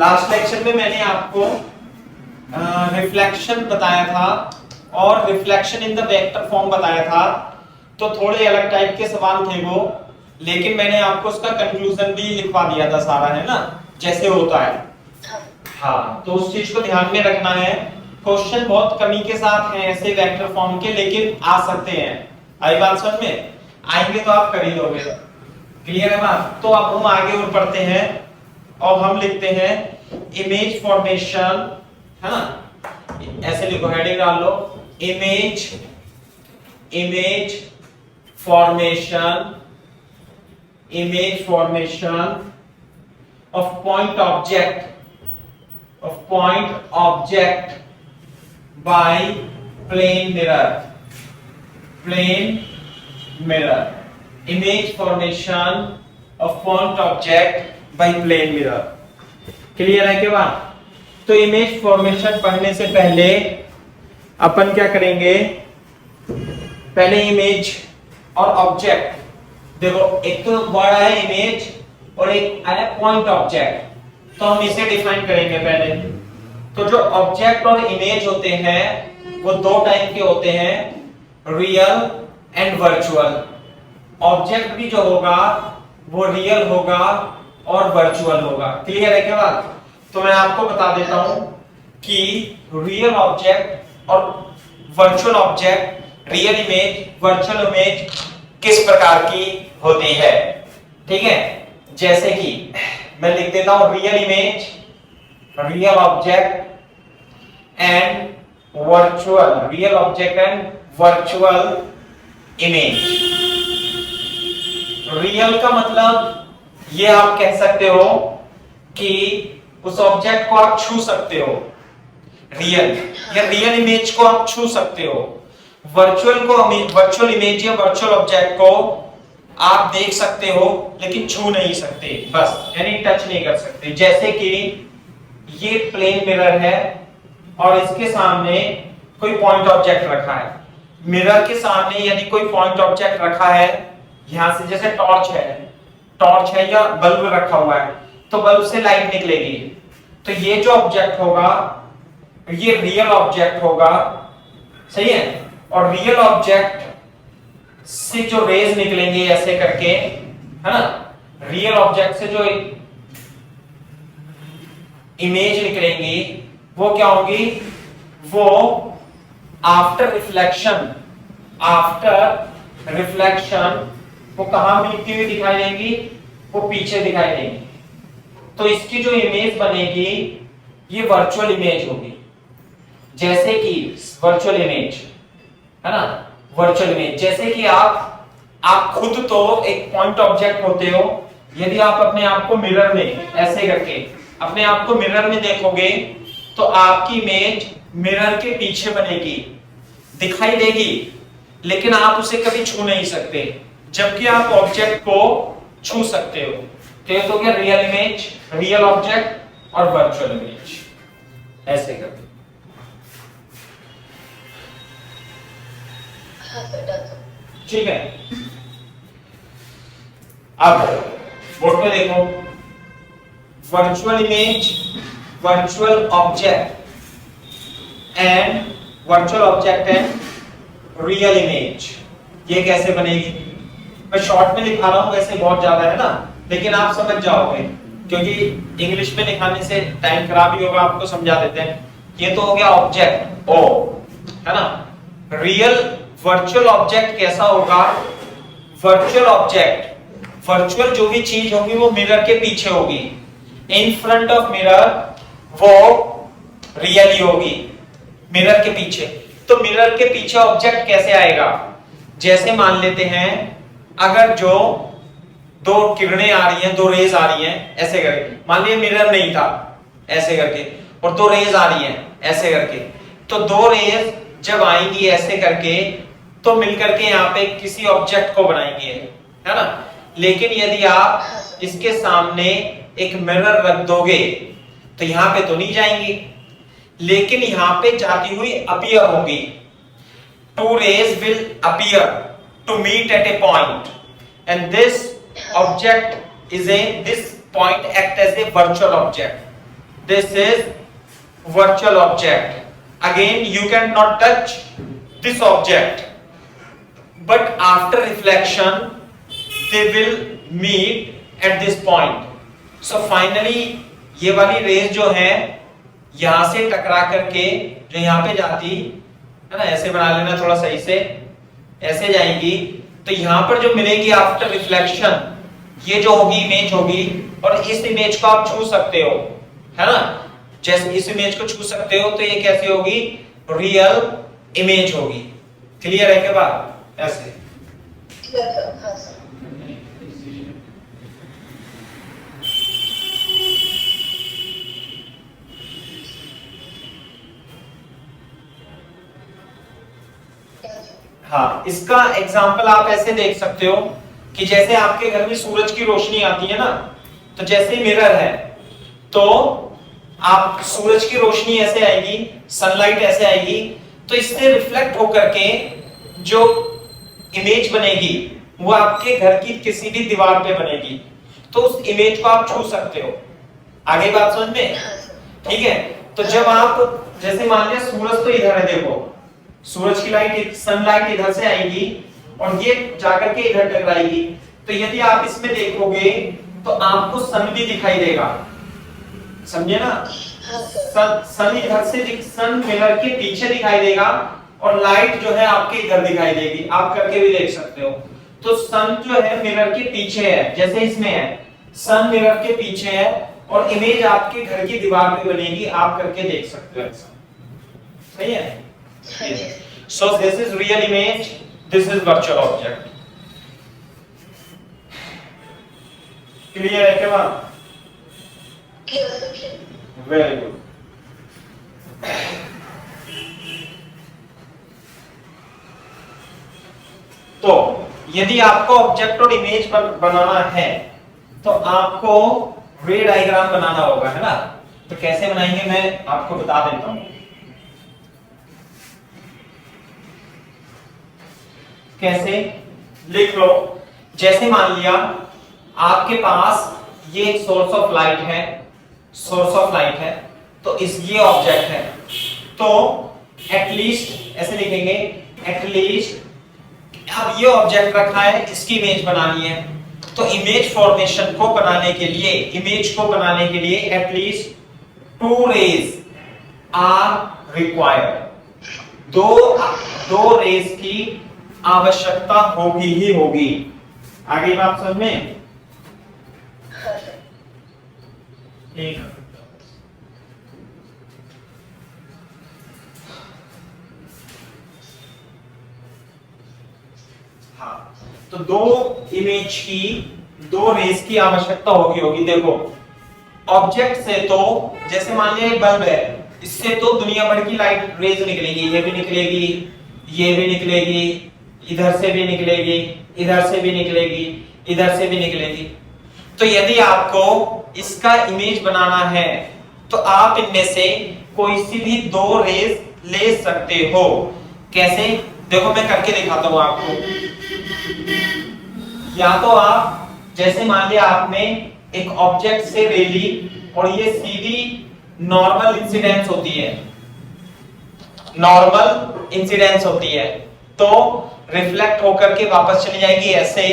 Last lecture में मैंने आपको रिफ्लेक्शन बताया था और reflection in the vector form बताया था, तो थोड़े अलग टाइप के सवाल थे वो, लेकिन मैंने आपको उसका कंक्लूजन भी लिखवा दिया था सारा, है ना, जैसे होता है। हाँ, तो उस चीज को ध्यान में रखना है। क्वेश्चन बहुत कमी के साथ हैं ऐसे वेक्टर फॉर्म के, लेकिन आ सकते हैं। आई बात समझ में? आएंगे तो आप कर ही लोगे। क्लियर है बात? तो अब हम आगे और पढ़ते हैं और हम लिखते हैं इमेज फॉर्मेशन, है ना, ऐसे लिखो, हेडिंग डाल लो, image formation of point object by plane mirror, image formation of point object by plane mirror। Clear है क्या बात? तो इमेज फॉर्मेशन पढ़ने से पहले अपन क्या करेंगे, पहले इमेज और ऑब्जेक्ट, देखो एक तो वर्ड है इमेज और एक है पॉइंट ऑब्जेक्ट, तो हम इसे डिफाइन करेंगे पहले। तो जो ऑब्जेक्ट और इमेज होते हैं वो दो टाइप के होते हैं, रियल एंड वर्चुअल। ऑब्जेक्ट भी जो होगा वो रियल होगा और वर्चुअल होगा। क्लियर है क्या बात? तो मैं आपको बता देता हूं कि रियल ऑब्जेक्ट और virtual object, real image, virtual image किस प्रकार की होती है। ठीक है, जैसे कि मैं लिख देता हूं real image, real object and virtual image. Real का मतलब ये आप कह सकते हो कि उस ऑब्जेक्ट को आप छू सकते हो, रियल, या रियल इमेज को आप छू सकते हो। वर्चुअल इमेज या वर्चुअल ऑब्जेक्ट को आप देख सकते हो लेकिन छू नहीं सकते, बस, यानी टच नहीं कर सकते। जैसे कि ये प्लेन मिरर है और इसके सामने कोई पॉइंट ऑब्जेक्ट रखा है, मिरर के सामने यानी कोई पॉइंट ऑब्जेक्ट रखा है, यहां से जैसे टॉर्च है या बल्ब रखा हुआ है, तो बल्ब से लाइट निकलेगी, तो ये जो ऑब्जेक्ट होगा ये रियल ऑब्जेक्ट होगा, सही है। और रियल ऑब्जेक्ट से जो रेज निकलेंगे ऐसे करके, है ना, रियल ऑब्जेक्ट से जो इमेज निकलेंगी वो क्या होगी, वो आफ्टर रिफ्लेक्शन वो कहां मिलती हुई दिखाई देंगी, वो पीछे दिखाई देंगी। तो इसकी जो इमेज बनेगी ये वर्चुअल इमेज होगी। जैसे कि वर्चुअल इमेज, है ना, वर्चुअल इमेज, जैसे कि आप खुद तो एक पॉइंट ऑब्जेक्ट होते हो, यदि आप अपने आप को मिरर में ऐसे करके अपने आप को मिरर में देखोगे तो आपकी इमेज मिरर के पीछे बनेगी, दिखाई देगी, लेकिन आप उसे कभी छू नहीं सकते, जबकि आप ऑब्जेक्ट को छू सकते हो। तो क्या रियल इमेज, रियल ऑब्जेक्ट और वर्चुअल इमेज, ऐसे करके। ठीक है, अब बोर्ड पे देखो, virtual image, virtual object and real image, ये कैसे बनेगी? मैं शॉर्ट में लिखा रहा हूं, वैसे बहुत ज्यादा है ना, लेकिन आप समझ जाओगे, क्योंकि इंग्लिश में लिखाने से टाइम खराब ही होगा, आपको समझा देते हैं। ये तो हो गया ऑब्जेक्ट, ओ, है ना। रियल वर्चुअल ऑब्जेक्ट कैसा होगा? वर्चुअल जो भी चीज होगी वो मिरर के पीछे होगी, इन फ्रंट ऑफ मिरर वो रियल ही होगी, मिरर के पीछे। तो मिरर के पीछे ऑब्जेक्ट कैसे आएगा? जैसे मान लेते हैं अगर जो दो किरणें आ रही हैं, दो रेज आ रही हैं ऐसे करके, मान लीजिए मिरर नहीं था, ऐसे करके, और दो रेज आ रही हैं ऐसे करके, तो दो रेज जब आएंगी ऐसे करके तो मिलकर के यहाँ पे किसी ऑब्जेक्ट को बनाएंगे, है ना। लेकिन यदि आप इसके सामने एक मिरर रख दोगे तो यहाँ पे तो नहीं जाएंगी, लेकिन यहाँ पे जाती हुई अपीयर होगी। Two rays will appear to meet at a point and this object is a this point act as a virtual object, this is virtual object. Again, you cannot touch this object, but after reflection they will meet at this point. So finally ये वाली raise जो है यहां से टकरा करके जो यहाँ पे जाती है ना, ऐसे बना लेना थोड़ा सही से, ऐसे जाएगी तो यहाँ पर जो मिलेगी आफ्टर रिफ्लेक्शन, ये जो होगी इमेज होगी, और इस इमेज को आप छू सकते हो, है ना, जैसे इस इमेज को छू सकते हो तो ये कैसे होगी, रियल इमेज होगी। क्लियर है क्या बात? ऐसे हाँ, इसका एग्जाम्पल आप ऐसे देख सकते हो कि जैसे आपके घर में सूरज की रोशनी आती है ना, तो जैसे मिरर है तो आप सूरज की रोशनी ऐसे आएगी, सनलाइट ऐसे आएगी, तो इससे रिफ्लेक्ट होकर के जो इमेज बनेगी वो आपके घर की किसी भी दीवार पे बनेगी, तो उस इमेज को आप छू सकते हो। आगे बात समझ में? ठीक है, तो जब आप जैसे मान लिया सूरज तो इधर है, देखो सूरज की लाइट, सनलाइट इधर से आएगी और ये जाकर के इधर टकराएगी, तो यदि आप इसमें देखोगे तो आपको सन भी दिखाई देगा, समझे ना, सन इधर से, सन मिरर के पीछे दिखाई देगा और लाइट जो है आपके इधर दिखाई देगी, आप करके भी देख सकते हो। तो सन जो है मिरर के पीछे है, जैसे इसमें है सन मिरर के पीछे है और इमेज आपके घर की दीवार पे बनेगी, आप करके देख सकते हो ऐसा। सही है? So this is real image, this is virtual object. Clear है क्या बात? Very good. तो यदि आपको ऑब्जेक्ट और इमेज बनाना है तो आपको रे डायग्राम बनाना होगा, है ना। तो कैसे बनाएंगे मैं आपको बता देता हूं। कैसे, लिख लो। जैसे मान लिया आपके पास ये एक सोर्स ऑफ लाइट है, सोर्स ऑफ लाइट है, तो इस ये ऑब्जेक्ट है, तो एटलीस्ट ऐसे लिखेंगे, एटलीस्ट अब ये ऑब्जेक्ट रखा है, इसकी इमेज बनानी है, तो इमेज फॉर्मेशन को बनाने के लिए, इमेज को बनाने के लिए एटलीस्ट 2 रेज आर रिक्वायर्ड, दो रेज की आवश्यकता होगी ही होगी। आगे बात समझ में? एक हाँ, तो दो इमेज की, दो रेज की आवश्यकता होगी। देखो ऑब्जेक्ट से तो जैसे मान लिया एक बल्ब है, इससे तो दुनिया भर की लाइट रेज निकलेगी, ये भी निकलेगी, ये भी निकलेगी, इधर से भी निकलेगी, इधर से भी निकलेगी, इधर से भी निकलेगी। तो यदि आपको इसका इमेज बनाना है तो आप इनमें से कोई सी भी 2 रेज ले सकते हो। कैसे? देखो मैं करके दिखाता हूं आपको। या तो आप जैसे मान लिया आपने एक ऑब्जेक्ट से रे ली और ये सीधी नॉर्मल इंसिडेंस होती है, नॉर्मल इंसिडेंस होती है, तो रिफ्लेक्ट होकर के वापस चली जाएगी ऐसे,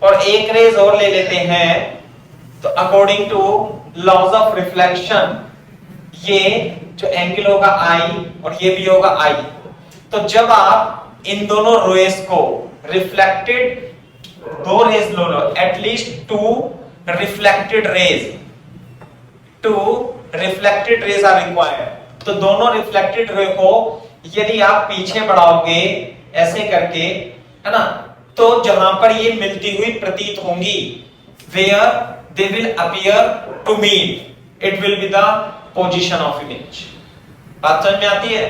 और एक रेज और ले लेते हैं, तो according to laws of reflection ये जो एंगल होगा आई और ये भी होगा आई। तो जब आप इन दोनों रेज को रिफ्लेक्टेड, 2 रेज लो, at least 2 reflected rays, 2 reflected rays are required. तो दोनों रिफ्लेक्टेड रे को यदि आप पीछे बढ़ाओगे ऐसे करके, है ना, तो जहां पर ये मिलती हुई प्रतीत होंगी, where they will appear to meet, it will be the position of image। बात समझ में आती है?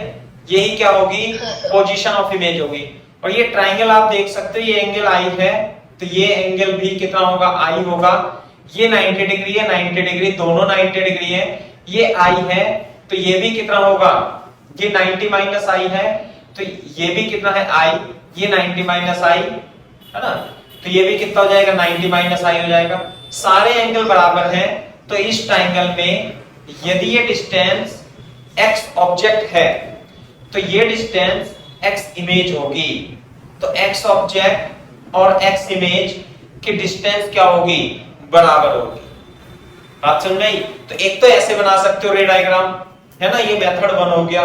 यही क्या होगी? पोजीशन ऑफ इमेज होगी। और ये ट्राइंगल आप देख सकते हो, ये एंगल आई है, तो ये एंगल भी कितना होगा? आई होगा। ये 90 डिग्री है, 90 डिग्री, दोनों 90 डिग्री है, ये आई है, तो ये भी कितना होगा? ये 90 माइनस आई है, तो ये भी कितना है? आई, ये 90 माइनस आई, है ना, तो ये भी कितना हो जाएगा? 90 माइनस आई हो जाएगा। सारे एंगल बराबर हैं, तो इस ट्राइंगल में यदि ये डिस्टेंस x ऑब्जेक्ट है तो ये डिस्टेंस x इमेज होगी। तो x ऑब्जेक्ट और x इमेज की डिस्टेंस क्या होगी, बराबर होगी। बात समझ में आई? तो एक तो ऐसे बना सकते हो रे डायग्राम, है ना, ये मेथड 1 हो गया।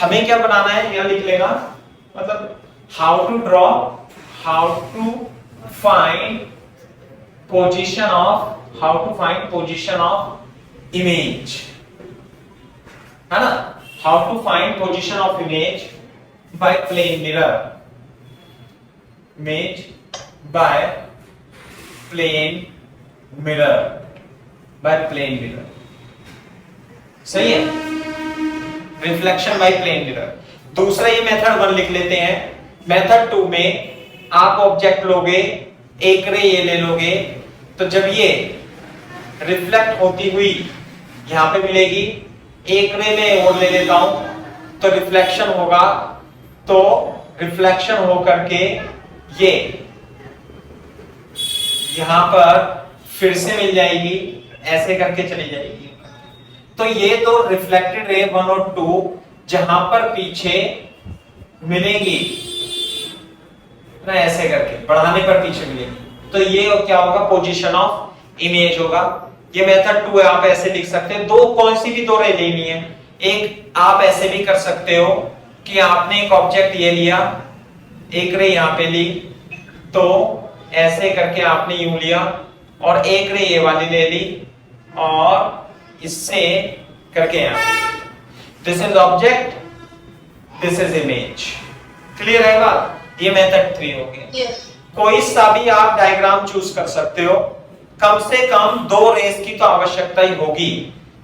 हमें क्या बनाना है, यहां लिख लेगा, मतलब how to draw, how to find position of image, है ना, how to find position of image by plane mirror, image by plane mirror, सही है, रिफ्लेक्शन बाय प्लेन मिरर। दूसरा ये मेथड 1 लिख लेते हैं। मेथड 2 में आप ऑब्जेक्ट लोगे, एक रे ये ले लोगे, तो जब ये रिफ्लेक्ट होती हुई यहां पे मिलेगी, एक रे में और ले लेता हूं तो रिफ्लेक्शन होगा, तो रिफ्लेक्शन हो करके ये यहां पर फिर से मिल जाएगी, ऐसे करके चली जाएगी। तो ये तो रिफ्लेक्टेड रे 1 और 2 जहां पर पीछे मिलेंगी ना, ऐसे करके बढ़ाने पर पीछे मिलेगी, तो ये क्या होगा, पोजीशन ऑफ इमेज होगा। ये मेथड 2 है, आप ऐसे लिख सकते हैं। दो कौन सी भी दो रे लेनी है, एक आप ऐसे भी कर सकते हो कि आपने एक ऑब्जेक्ट ये लिया, एक रे यहां पे ली, तो ऐसे करके आपने यूं लिया, और एक रे ये वाली ले ली और इससे करके यहां, this is object, this is image. Clear है बात? ये मेथड 3 हो गया। कोई सा भी आप डायग्राम चूज कर सकते हो, कम से कम 2 रेस की तो आवश्यकता ही होगी।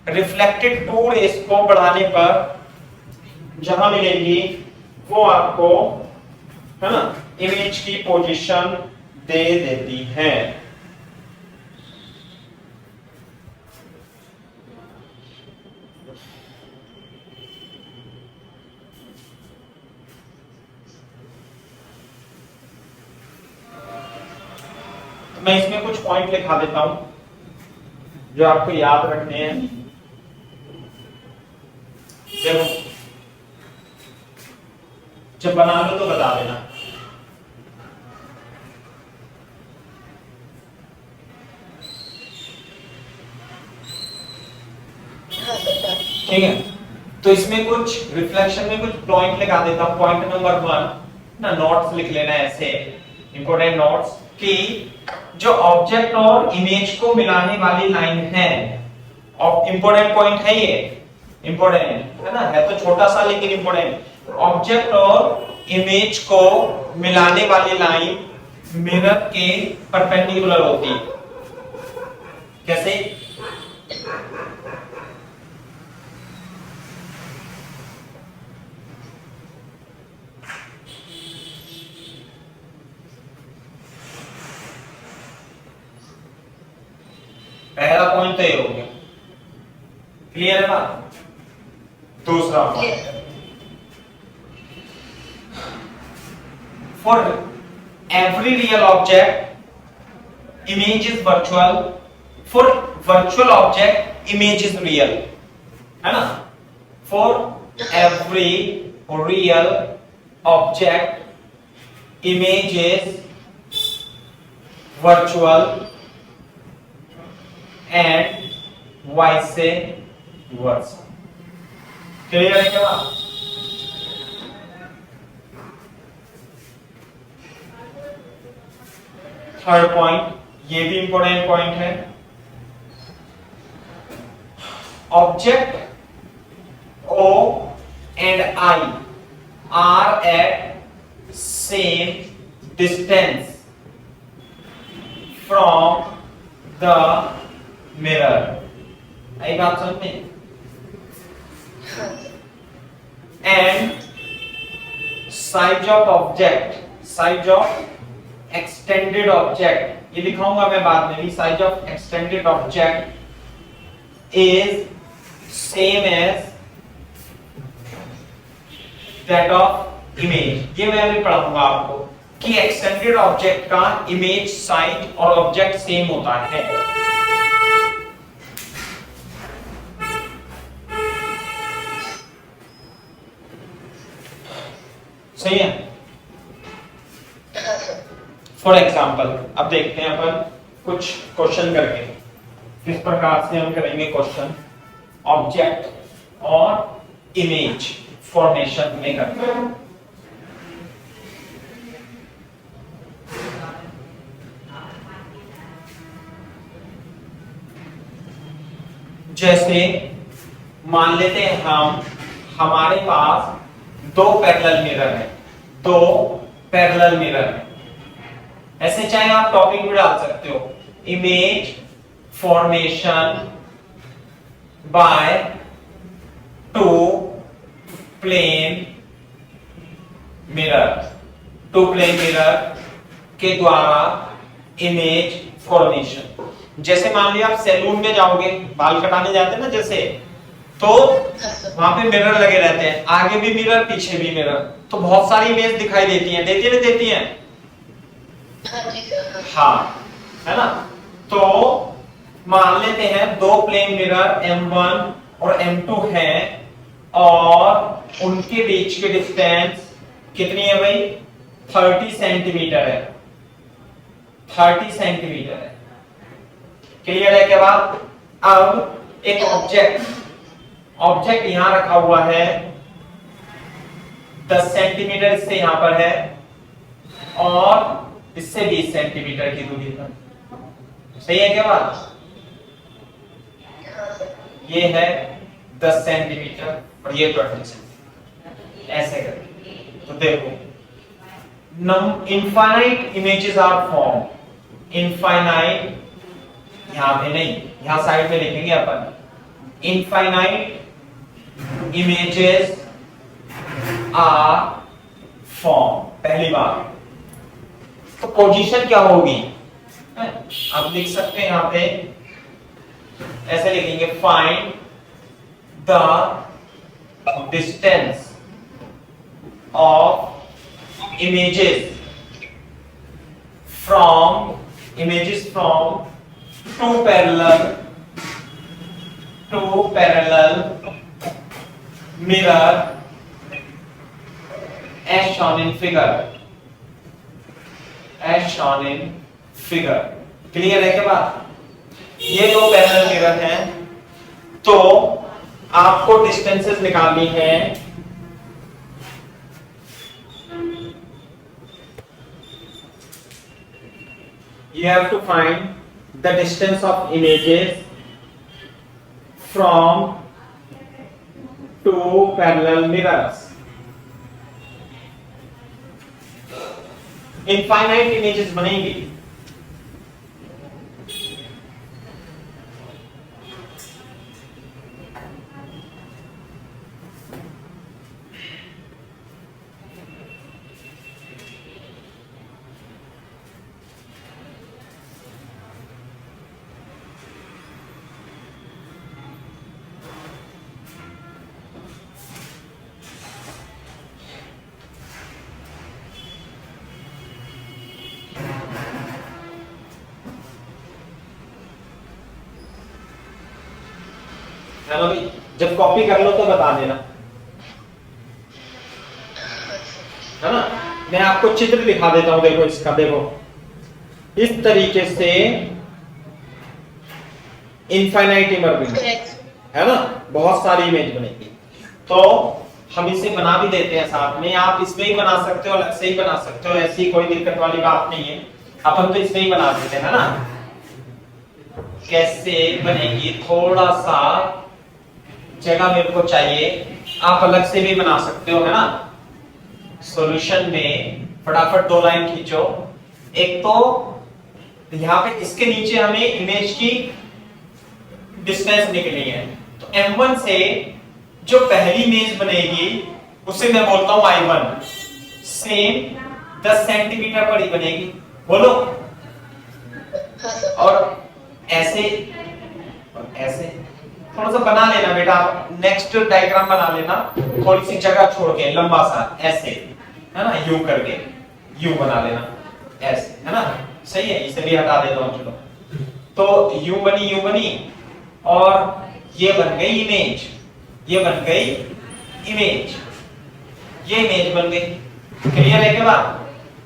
रिफ्लेक्टेड 2 रेस को बढ़ाने पर जहां मिलेंगी वो आपको, है ना, इमेज की पोजीशन दे देती है। मैं इसमें कुछ पॉइंट लिखा देता हूं जो आपको याद रखने हैं। देखो, जब बना लो तो बता देना। ठीक है, तो इसमें कुछ रिफ्लेक्शन में कुछ पॉइंट लिखा देता हूं। पॉइंट नंबर 1 ना, नोट्स लिख लेना ऐसे, इंपॉर्टेंट नोट्स, कि जो ऑब्जेक्ट और इमेज को मिलाने वाली लाइन है, इंपॉर्टेंट पॉइंट है ये, इंपॉर्टेंट है ना, है तो छोटा सा लेकिन इंपॉर्टेंट। ऑब्जेक्ट और इमेज को मिलाने वाली लाइन मिरर के परपेंडिकुलर होती है। कैसे? पहला पॉइंट तो ये हो गया, क्लियर है बात? दूसरा point, for every real object image is virtual, for virtual object image is real, है ना। For every real object image is virtual and vice versa. Clear है क्या? थर्ड पॉइंट, ये भी इंपॉर्टेंट पॉइंट है। Object O and I are at same distance from the mirror। आई बात समझ में? And size of object, size of extended object, ये लिखाऊंगा मैं बाद में भी, size of extended object is same as that of image। ये मैं अभी पढ़ाऊंगा आपको कि एक्सटेंडेड ऑब्जेक्ट का इमेज साइज और ऑब्जेक्ट सेम होता है। सही है। फॉर एग्जाम्पल अब देखते हैं अपन कुछ क्वेश्चन करके किस प्रकार से हम करेंगे क्वेश्चन ऑब्जेक्ट और इमेज फॉर्मेशन में करते हैं। जैसे मान लेते हैं हमारे पास दो पैरेलल मिरर है, दो पैरेलल मिरर है। ऐसे चाहे आप टॉपिक भी डाल सकते हो, image formation by two plane mirror, two plane mirror के द्वारा इमेज फॉर्मेशन। जैसे मान लिया आप सैलून में जाओगे, बाल कटाने जाते हैं ना, जैसे तो वहां पे मिरर लगे रहते हैं, आगे भी मिरर पीछे भी मिरर, तो बहुत सारी इमेज दिखाई देती हैं, देती है ना, देती हैं। हाँ, है ना। तो मान लेते हैं दो प्लेन मिरर M1 और M2 हैं और उनके बीच की डिस्टेंस कितनी है भाई? 30 सेंटीमीटर है, 30 सेंटीमीटर है। क्लियर है क्या बात? अब एक ऑब्जेक्ट यहां रखा हुआ है, 10 सेंटीमीटर इससे यहां पर है और इससे 20 सेंटीमीटर की दूरी पर। सही है क्या बात? ये है 10 सेंटीमीटर और ये 20 सेंटीमीटर, ऐसे करके। तो देखो, infinite images are form, infinite यहां पे नहीं, यहां साइड में लिखेंगे अपन, इनफाइनाइट इमेजेस आर फॉर्म। पहली बात तो पोजीशन क्या होगी, आप लिख सकते हैं यहां पे, ऐसे लिखेंगे, find the distance of images from two parallel mirror as shown in figure। Clear है क्या बात? ये दो पैरेलल मिरर हैं, तो आपको डिस्टेंसेस निकालनी है। You have to find the distance of images from two parallel mirrors। Infinite images बनेंगी। चलो भाई, जब कॉपी कर लो तो बता देना, है ना। मैं आपको चित्र दिखा देता हूं, देखो इसका, देखो इस तरीके से इनफाइनाइट इमेज बनेगी, है ना, बहुत सारी इमेज बनेगी। तो हम इसे बना भी देते हैं साथ में, आप इसमें ही बना सकते हो, अलग से ही बना सकते हो, ऐसी कोई दिक्कत वाली बात नहीं है। अपन तो इसमें ही बना देते हैं, है ना। कैसे बनेगी, थोड़ा सा जगह मेरे को चाहिए, आप अलग से भी बना सकते हो, है ना। सॉल्यूशन में फटाफट दो लाइन खींचो। एक तो यहाँ पे इसके नीचे हमें इमेज की डिस्टेंस निकलनी है, तो M1 से जो पहली इमेज बनेगी उसे मैं बोलता हूं I1, सेम 10 सेंटीमीटर पर ही बनेगी, बोलो। और ऐसे और ऐसे थोड़ा सा बना लेना बेटा, नेक्स्ट डायग्राम बना लेना, थोड़ी सी जगह छोड़ के लंबा सा, ऐसे, है ना, यू करके यू बना लेना, ऐसे, है ना। सही है, इसे भी हटा देता हूं, चलो। तो यू बनी और ये बन गई इमेज, ये बन गई इमेज, ये इमेज बन गई। क्लियर है क्या बात?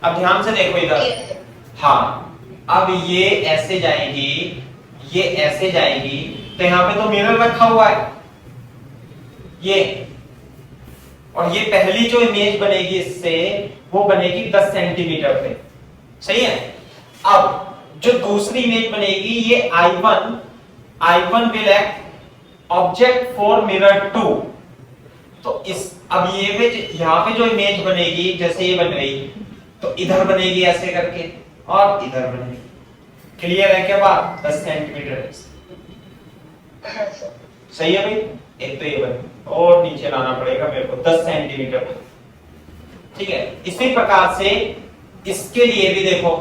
अब ध्यान से देखो इधर, हाँ अब ये ऐसे जाएगी, ये ऐसे जाएगी, तो यहाँ पे तो मिरर रखा हुआ है ये, और ये पहली जो इमेज बनेगी इससे वो बनेगी 10 सेंटीमीटर पे, सही है। अब जो दूसरी इमेज बनेगी ये I1 will act object for mirror 2। तो इस अब ये यहाँ पे जो इमेज बनेगी, जैसे ये बन गई तो इधर बनेगी ऐसे करके और इधर बनेगी। क्लियर है क्या बात? 10 सेंटीमीटर सही है भाई। एक तो ये बने और नीचे लाना पड़ेगा मेरे को 10 सेंटीमीटर, ठीक है। इसी प्रकार से इसके लिए भी देखो,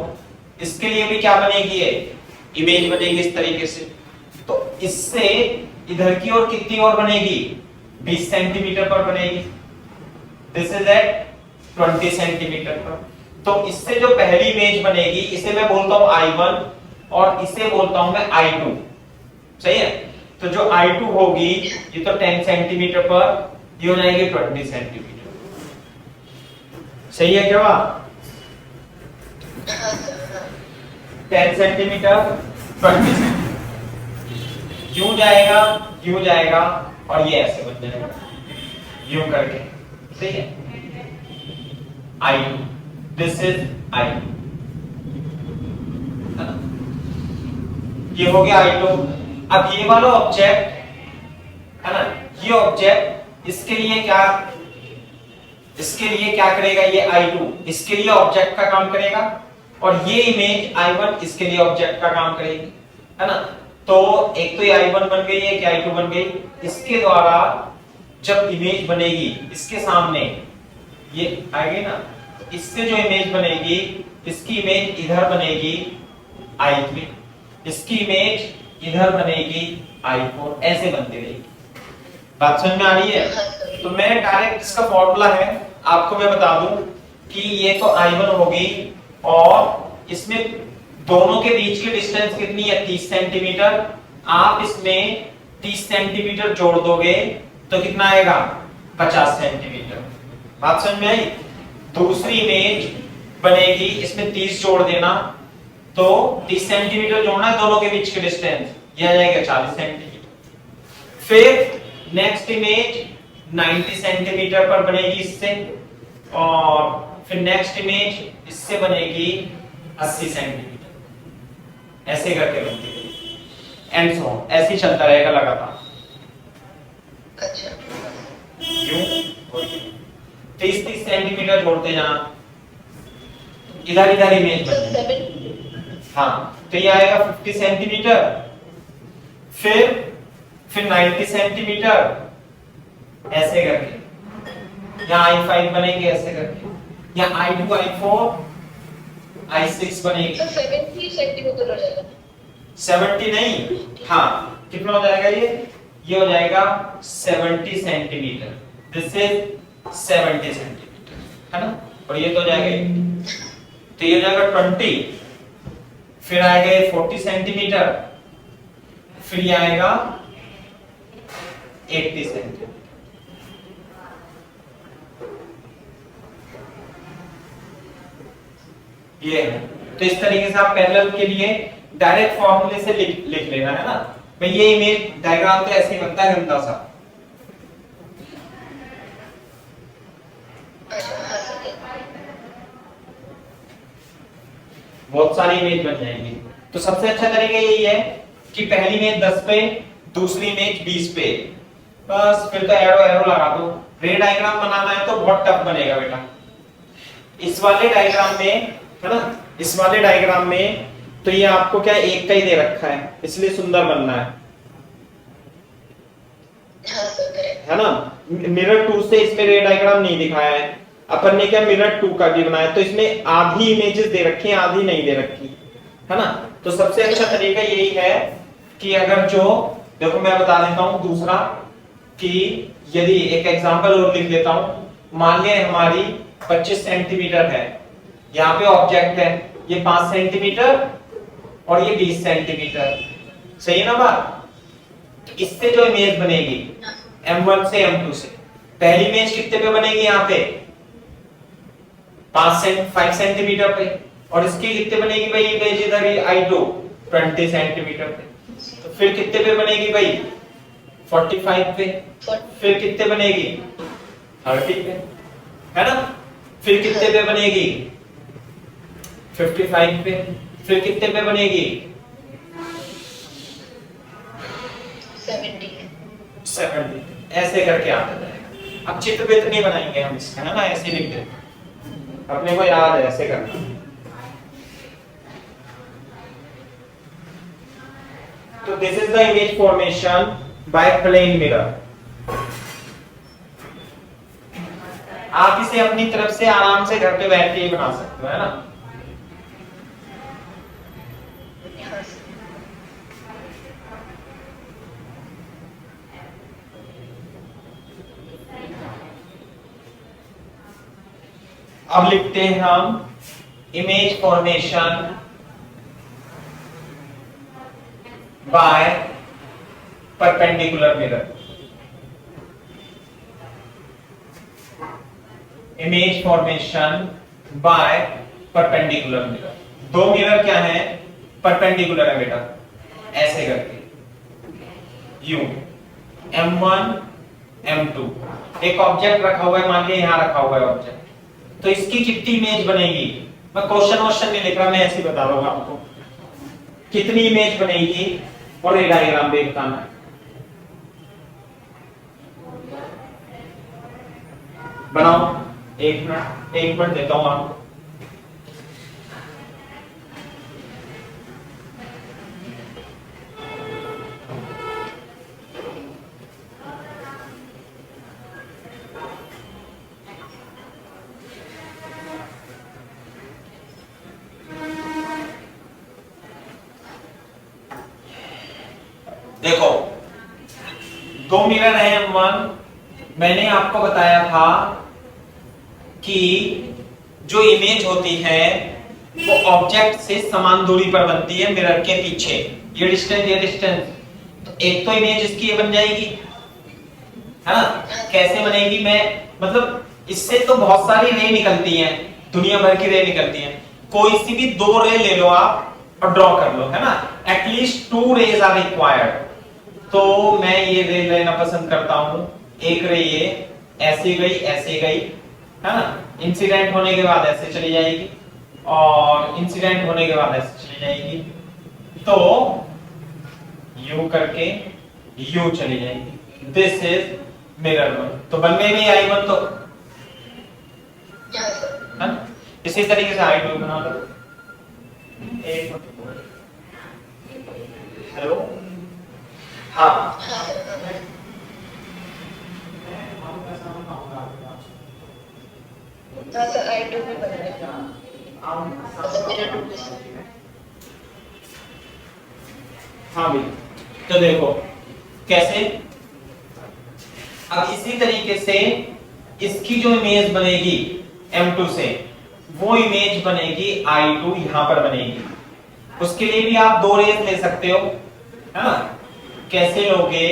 इसके लिए भी क्या बनेगी, ये इमेज बनेगी इस तरीके से। तो इससे इधर की ओर कितनी और बनेगी, 20 सेंटीमीटर पर बनेगी। दिस इज एट 20 सेंटीमीटर पर। तो इससे जो पहली इमेज बनेगी इसे मैं बोलता हूं I1 और इसे बोलता हूं मैं I2, सही है। तो जो I2 होगी ये तो 10 सेंटीमीटर पर, ये हो जाएगी 20 सेंटीमीटर, सही है क्या बात? 10 सेंटीमीटर 20 सेंटीमीटर, यूं जाएगा यूं जाएगा और ये ऐसे बन जाएगा यूं करके, सही है। I2, दिस इज I2, ये हो गया I2। अब ये वाला ऑब्जेक्ट है ना, ये ऑब्जेक्ट इसके लिए क्या करेगा, ये I2 इसके लिए ऑब्जेक्ट का काम करेगा और ये इमेज I1 इसके लिए ऑब्जेक्ट का काम करेगी, है ना। तो एक तो ये I1 बन गई है, क्या I2 बन गई। इसके द्वारा जब इमेज बनेगी इसके सामने ये आएगी ना, तो इससे जो इमेज बनेगी, इसकी इमेज इधर बनेगी I3, इसकी इमेज इधर बनेगी I4, ऐसे बनती रहेगी। बात समझ में आ रही है? तो मैं डायरेक्ट इसका फॉर्मूला है आपको मैं बता दूं कि ये तो I1 होगी और इसमें दोनों के बीच की डिस्टेंस कितनी है, 30 सेंटीमीटर। आप इसमें 30 सेंटीमीटर जोड़ दोगे तो कितना आएगा, 50 सेंटीमीटर। बात समझ में आई? दूसरी इमेज बनेगी, इसमें 30 जोड़ देना, तो 30 सेंटीमीटर जोड़ना है दोनों के बीच की डिस्टेंस, ये आ जाएगा 40 सेंटीमीटर। फिर नेक्स्ट इमेज 90 सेंटीमीटर पर बनेगी इससे, और फिर नेक्स्ट इमेज इससे बनेगी 80 सेंटीमीटर, ऐसे करके बनती है एंड सो ऑन, ऐसे ही चलता रहेगा लगातार। अच्छा, यूं 30 सेंटीमीटर जोड़ते जाना, इधर इधर इमेज बनेगी। हाँ, तो ये आएगा 50 सेंटीमीटर, फिर 90 सेंटीमीटर ऐसे करके, यहाँ I5 बनेंगे ऐसे करके, यहाँ I2 I4 I6 बनेगी। तो 70 सेंटीमीटर हो जाएगा। 70 नहीं, हाँ कितना हो जाएगा ये हो जाएगा 70 सेंटीमीटर। दिस इज 70 सेंटीमीटर, है ना। और ये तो हो जाएगा, तो ये हो जाएगा 20, फिर आएगा 40 सेंटीमीटर, फिर ये आएगा 80 सेंटीमीटर। ये है। तो इस तरीके से आप पैरेलल के लिए डायरेक्ट फॉर्मूले से लिख लेना, है ना भाई। ये इमेज डायग्राम तो ऐसे ही बनता है गंदा सा। बहुत सारी इमेज बन जाएंगी। तो सबसे अच्छा तरीका यही है कि पहली इमेज 10 पे, दूसरी इमेज 20 पे, बस फिर तो एरो लगा दो। रे डायग्राम बनाना है तो बहुत टफ बनेगा बेटा। इस वाले डायग्राम में, है ना, इस वाले डायग्राम में तो ये आपको क्या एक का ही दे रखा है, इसलिए सुंदर बनना है ना। मिरर 2 से इसमें रे डायग्राम नहीं दिखाया है, अपन ने क्या मिरर 2 का भी बनाया, तो इसमें आधी इमेजेस दे रखी हैं, आधी नहीं दे रखी, है ना। तो सबसे अच्छा तरीका यही है कि अगर जो देखो मैं बता देता हूं दूसरा, कि यदि एक एग्जांपल और लिख देता हूं। मान लिया हमारी 25 सेंटीमीटर है, यहाँ पे ऑब्जेक्ट है, ये 5 सेंटीमीटर और ये 20 सेंटीमीटर, सही है ना बात। इससे जो इमेज बनेगी M1 से M2 से, पहली इमेज कितने पे बनेगी, यहाँ पे 5 सेंटीमीटर पे, और इसकी कितने बनेगी भाई इमेज इधर ही I2 20 सेंटीमीटर पे। तो फिर कितने पे बनेगी भाई 45 पे, फिर कितने बनेगी 30 पे, है ना। फिर कितने पे बनेगी 55 पे, फिर कितने पे बनेगी 70। ऐसे करके आता जाएगा। अब चित्र भी नहीं बनाएंगे हम इसका, है ना, ऐसे लिख देते अपने को याद है ऐसे करना। तो this is the image formation by plane mirror. आप इसे अपनी तरफ से आराम से घर पे बैठ के ही बना सकते हो, है ना। अब लिखते हैं हम image formation by perpendicular mirror. Image formation by perpendicular mirror. दो मिरर क्या है, परपेंडिकुलर है बेटा, ऐसे करके यू M1 M2। एक ऑब्जेक्ट रखा हुआ है, मान लीजिए यहां रखा हुआ है ऑब्जेक्ट, तो इसकी कितनी इमेज बनेगी। मैं क्वेश्चन नहीं लिख रहा, मैं ऐसे ही बता रहा हूं आपको कितनी इमेज बनेगी, और ये डायग्राम भी बताना है। बनाओ, एक मिनट देता हूं आपको। देखो, दो मिरर है M1। मैंने आपको बताया था कि जो इमेज होती है वो ऑब्जेक्ट से समान दूरी पर बनती है मिरर के पीछे। ये डिस्टेंस, तो एक तो इमेज इसकी ये बन जाएगी, है ना। कैसे बनेगी, मैं मतलब इससे तो बहुत सारी रे निकलती हैं, दुनिया भर की रे निकलती हैं। कोई सी भी दो रे ले लो आप और ड्रॉ कर लो, है ना। At least 2 rays are required. तो मैं ये रे लेना पसंद करता हूं। एक रे ये ऐसे गई, है ना। इंसिडेंट होने के बाद ऐसे चली जाएगी, और इंसिडेंट होने के बाद ऐसे चली जाएगी, तो यू करके यू चली जाएगी। This is mirror 1। तो बन गई भाई I1 तो, है ना। इसी तरीके से I2 बना लो। एक हेलो, हाँ सर I2 भी बन गया। हाँ भाई, तो देखो कैसे। अब इसी तरीके से इसकी जो इमेज बनेगी M2 से, वो इमेज बनेगी I2 यहां पर बनेगी। उसके लिए भी आप दो रेज ले सकते हो, है ना। कैसे लोगे,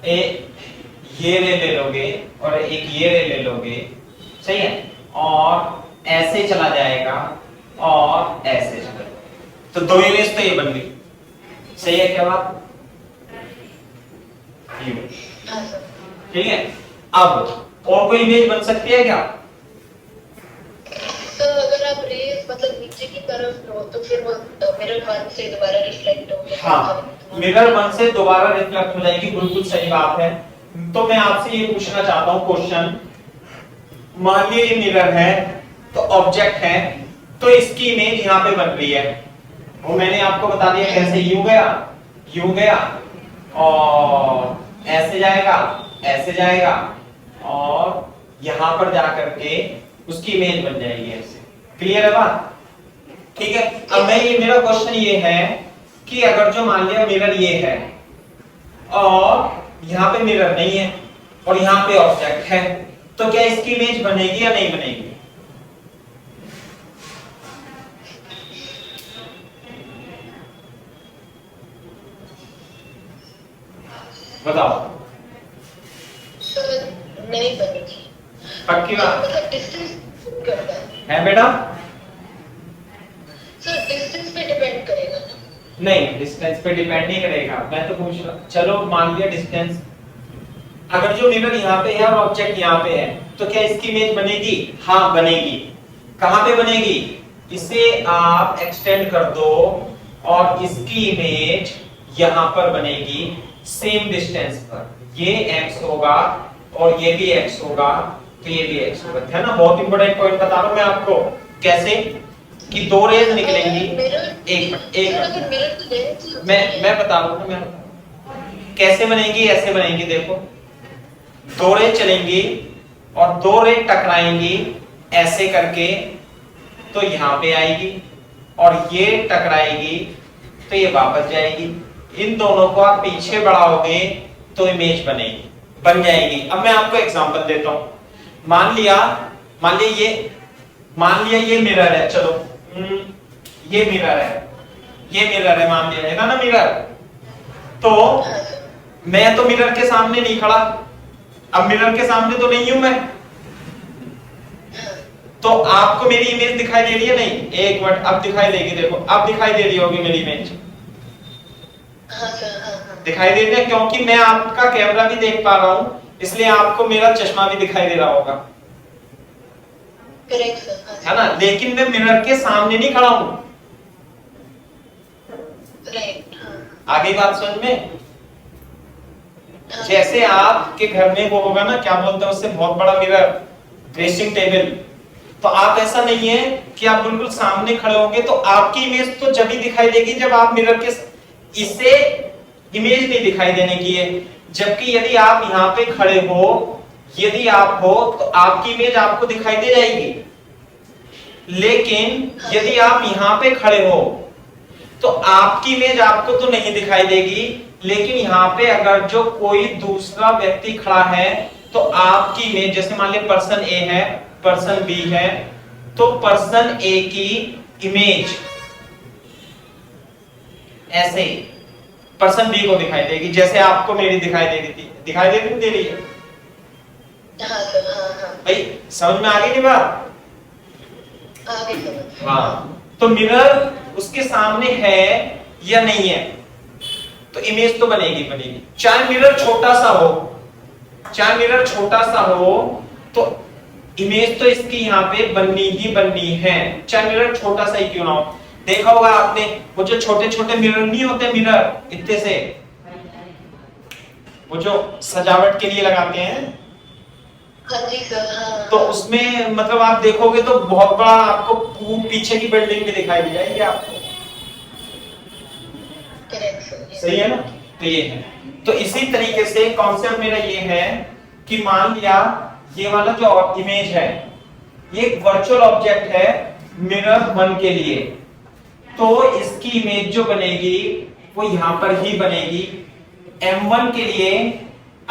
ये रे ले लोगे और एक ये रे ले लोगे, सही है, और ऐसे चला जाएगा और ऐसे चला जाएगा, तो दो इमेज तो ये बन गई। सही है क्या बात, ठीक है। अब और कोई इमेज बन सकती है क्या। तो अगर आप रेज मतलब नीचे की तरफ लो तो फिर वो मिरर 1 से दोबारा रिफ्लेक्ट होगी। हाँ, मिरर 1 से दोबारा रिफ्लेक्ट हो जाएगी, बिल्कुल सही बात है। तो मैं आपसे ये पूछना चाहता हूँ क्वेश्चन, मान लीजिए ये मिरर है, तो ऑब्जेक्ट है, तो इसकी इमेज यहाँ पे बन रही है। वो मैंने आपको बता दिया कैसे, यू गया और ऐसे जाएगा और यहां पर जाकर के उसकी इमेज बन जाएगी ऐसे। क्लियर है बात, ठीक है। अब मैं ये, मेरा क्वेश्चन ये है कि अगर जो मान लिया मिरर ये है और यहाँ पे मिरर नहीं है और यहाँ पे ऑब्जेक्ट है, तो क्या इसकी इमेज बनेगी या नहीं बनेगी। बताओ। तो नहीं बनेगी, पक्की बात मतलब डिस्टेंस करता है बेटा? सर डिस्टेंस पे डिपेंड करेगा ना? नहीं, डिस्टेंस पे डिपेंड नहीं करेगा। मैं तो पूछ रहा, चलो मान लिया डिस्टेंस, अगर जो मिरर यहाँ पे है और ऑब्जेक्ट यहाँ पे है तो क्या इसकी इमेज बनेगी? हाँ बनेगी। कहाँ पे बनेगी? इसे आप एक्सटेंड कर दो और इसकी इमेज यहाँ पर बनेगी सेम डिस्टेंस पर। ये x होगा और ये भी x होगा, तो ये भी x होगा, है ना? बहुत इंपॉर्टेंट पॉइंट बता रहा हूं मैं आपको। कैसे कि दो रेज निकलेंगी। एक मिनट मैं बता रहा हूं, मैं कैसे बनेगी, ऐसे बनेगी। देखो, दो रेज चलेंगी और दो रेज टकराएंगी ऐसे करके, तो यहाँ पे आएगी, और ये टकराएगी तो ये वापस जाएगी। इन दोनों को आप पीछे बढ़ाओगे तो इमेज बनेगी, बन जाएगी। अब मैं आपको एग्जांपल देता हूं। मान लिया ये मिरर है। चलो ये मिरर है, मान लिया जाएगा ना मिरर। तो मैं तो मिरर के सामने नहीं खड़ा, अब मिरर के सामने तो नहीं हूं मैं, तो आपको मेरी इमेज दिखाई दे रही है? नहीं, एक मिनट, अब दिखाई देगी। देखो, अब दिखाई दे रही होगी मेरी इमेज। हाँ सर, हाँ। दिखाई दे रही है क्योंकि मैं आपका कैमरा भी देख पा रहा हूं, इसलिए आपको मेरा चश्मा भी दिखाई दे रहा होगा। करेक्ट सर, हाँ, है ना? लेकिन मैं मिरर के सामने नहीं खड़ा हूं। राइट, हाँ। आगे बात समझ में? हाँ। जैसे आपके घर में वो होगा ना, क्या बोलते हैं उससे, बहुत बड़ा मिरर, ड्रेसिंग टेबल, तो आप ऐसा नहीं है कि आप बिल्कुल सामने खड़े होंगे, तो आपकी इमेज तो जब ही दिखाई देगी जब आप मिरर के, इससे इमेज नहीं दिखाई देने की है। जबकि यदि आप यहाँ पे खड़े हो, यदि आप हो, तो आपकी इमेज आपको दिखाई दे जाएगी। लेकिन यदि आप यहाँ पे खड़े हो तो आपकी इमेज आपको तो नहीं दिखाई देगी, लेकिन यहाँ पे अगर जो कोई दूसरा व्यक्ति खड़ा है तो आपकी इमेज, जैसे मान लिया पर्सन ए है, पर्सन बी है, तो पर्सन ए की इमेज ऐसे पर्सन बी को दिखाई देगी, जैसे आपको मेरी दिखाई दे रही थी। दिखाई दे रही है? हाँ सर, हाँ, हाँ। भाई समझ में आ गई नहीं बात? आगे समझ। हाँ, तो मिरर उसके सामने है या नहीं है, तो इमेज तो बनेगी। चाहे मिरर छोटा सा हो तो इमेज तो इसकी यहाँ पे बननी ही बननी है, चाहे मिरर छोटा सा ही क्यों ना हो। देखा होगा आपने, वो जो छोटे छोटे मिरर नहीं होते, मिरर इतने से, वो जो सजावट के लिए लगाते हैं। हाँ जी सर, हाँ। तो उसमें मतलब आप देखोगे तो बहुत बड़ा आपको पीछे की बिल्डिंग भी दिखाई दे जाएगी आपको। करेक्ट सर, सही है ना? तो ये है। तो इसी तरीके से कॉन्सेप्ट मेरा ये है कि मान लिया ये वाला जो इमेज है, ये एक वर्चुअल ऑब्जेक्ट है मिरर 1 के लिए, तो इसकी इमेज जो बनेगी वो यहां पर ही बनेगी। M1 के लिए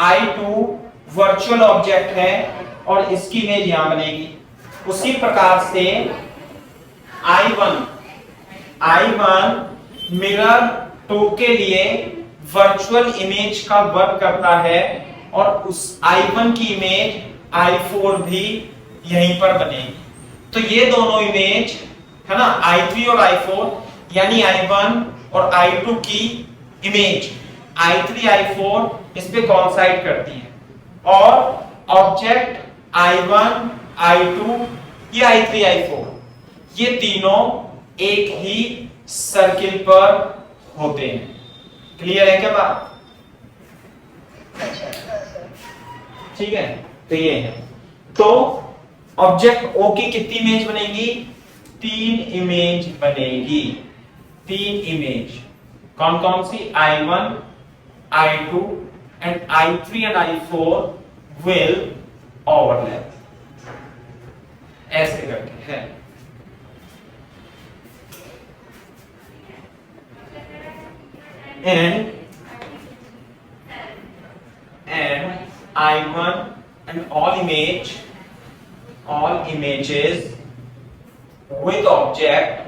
I2 वर्चुअल ऑब्जेक्ट है और इसकी इमेज यहां बनेगी। उसी प्रकार से I1 मिरर 2 के लिए वर्चुअल इमेज का वर्क करता है और उस I1 की इमेज I4 भी यहीं पर बनेगी। तो ये दोनों इमेज है ना, I3 और I4, यानी I1 और I2 की इमेज I3 I4 इस पे कॉन्साइड करती है, और ऑब्जेक्ट I1 I2 ये I3 I4 ये तीनों एक ही सर्किल पर होते हैं। क्लियर है क्या बात? ठीक है, तो ये है। तो ऑब्जेक्ट O की कितनी इमेज बनेगी? 3 इमेज बनेगी। 3 इमेज कौन कौन सी? I1 I2 and I3 and I4 will overlap, ऐसे करके है। and I1 and all images with object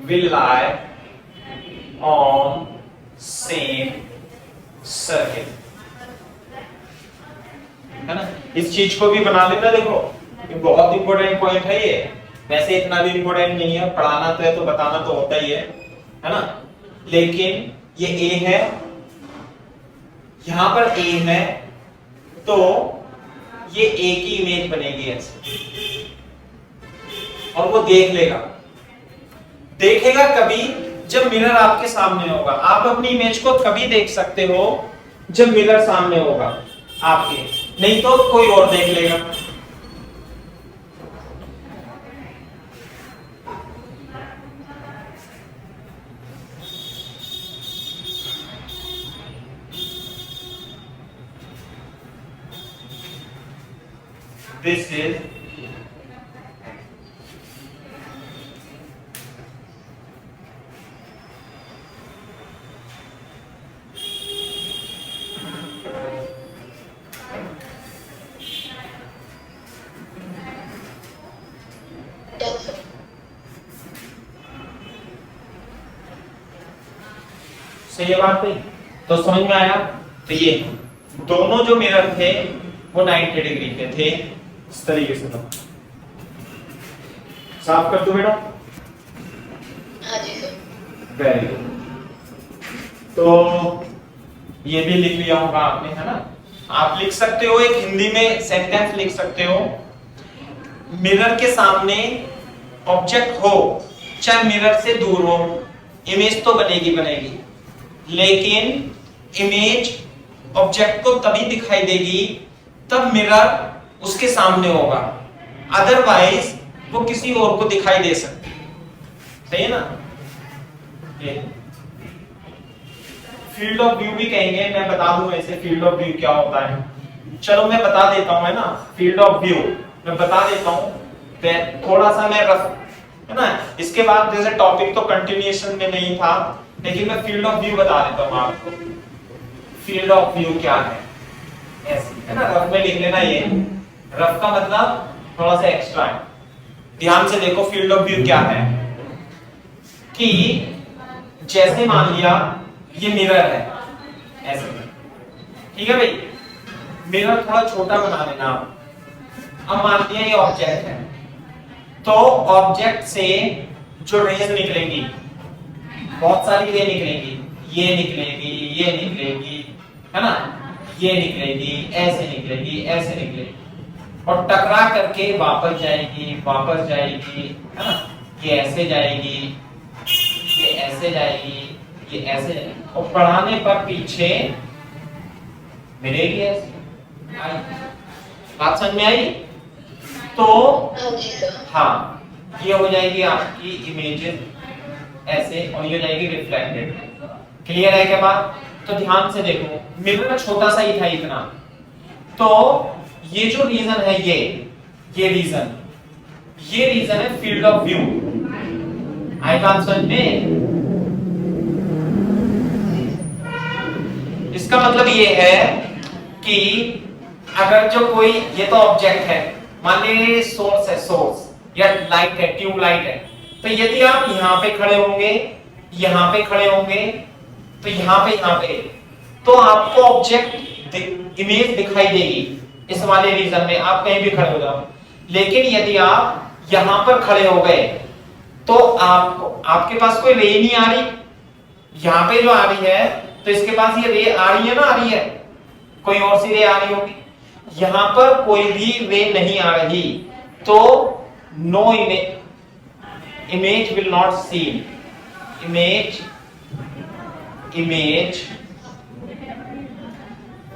will lie on same circle. है ना। इस चीज को भी बना लेना, देखो ये बहुत इंपॉर्टेंट पॉइंट है ये। वैसे इतना भी इंपॉर्टेंट नहीं है, पढ़ाना तो है तो बताना तो होता ही है ना। लेकिन ये ए है, यहां पर ए है, तो ये ए की इमेज बनेगी ऐसे, और वो देखेगा कभी जब मिरर आपके सामने होगा। आप अपनी इमेज को कभी देख सकते हो जब मिरर सामने होगा आपके, नहीं तो कोई और देख लेगा। This is done sir. सही है बात नहीं? तो समझ में आया? तो ये दोनों जो मिरर थे वो 90 डिग्री के थे। इस तरीके से तो साफ कर दो बेटा। हाँ जी सर। Very good. तो ये भी लिख लिया होगा आपने, है ना। आप लिख सकते हो, एक हिंदी में सेंटेंस लिख सकते हो, मिरर के सामने ऑब्जेक्ट हो चाहे मिरर से दूर हो, इमेज तो बनेगी, लेकिन इमेज ऑब्जेक्ट को तभी दिखाई देगी तब मिरर उसके सामने होगा, अदरवाइज वो किसी और को दिखाई दे सकती है। सही है ना। ये फील्ड ऑफ व्यू भी कहेंगे, मैं बता दूं ऐसे फील्ड ऑफ व्यू क्या होता है। चलो मैं बता देता हूं, है ना। फील्ड ऑफ व्यू मैं बता देता हूं, थोड़ा सा मैं रफ, है ना। इसके बाद जैसे टॉपिक तो कंटिन्यूएशन में नहीं था, लेकिन मैं फील्ड ऑफ व्यू बता देता हूं आपको। फील्ड ऑफ व्यू क्या है, ऐसे, है ना। रफ में लिख लेना, ये रफ का मतलब थोड़ा सा एक्स्ट्रा है। ध्यान से देखो फील्ड ऑफ व्यू क्या है, कि जैसे मान लिया ये मिरर है ऐसे, ठीक है भाई। मिरर थोड़ा छोटा बना लेना आप। अब मान लिया ये ऑब्जेक्ट है, तो ऑब्जेक्ट से जो रेज निकलेंगी, बहुत सारी रे निकलेंगी, ये निकलेगी, ये निकलेगी, है ना, ये निकलेगी, ऐसे निकलेगी, ऐसे निकलेगी, और टकरा करके वापस जाएगी, है ना। ये ऐसे जाएगी, ये ऐसे जाएगी, ये ऐसे जाएगी, और बढ़ाने पर पीछे मिलेगी ऐसे। बात समझ में आई? तो हाँ जी सर। हाँ, ये हो जाएगी आपकी इमेज ऐसे, और ये हो जाएगी रिफ्लेक्टेड। क्लियर है क्या बात? तो ध्यान से देखो, मिरर छोटा सा ही था इतना, तो ये जो रीजन है, ये रीजन है फील्ड ऑफ व्यू। आई बात समझ में? इसका मतलब ये है कि अगर जो कोई, ये तो ऑब्जेक्ट है, मान लीजिए सोर्स है, सोर्स या लाइट है, ट्यूब लाइट है, तो यदि आप यहाँ पे खड़े होंगे, यहाँ पे खड़े होंगे, तो यहाँ पे, तो आपको ऑब्जेक्ट इमेज दिखाई देगी इस वाले रीजन में, आप कहीं भी खड़े हो जाओ। लेकिन यदि आप यहाँ पर खड़े हो गए, तो आपके पास कोई रे नहीं आ रही, यहाँ पे जो आ रही है, तो इसके पास ये रे आ रही है ना, आ रही है, कोई और सी रे आ रही होगी, यहां पर कोई भी रे नहीं आ रही, तो no image will not seen, image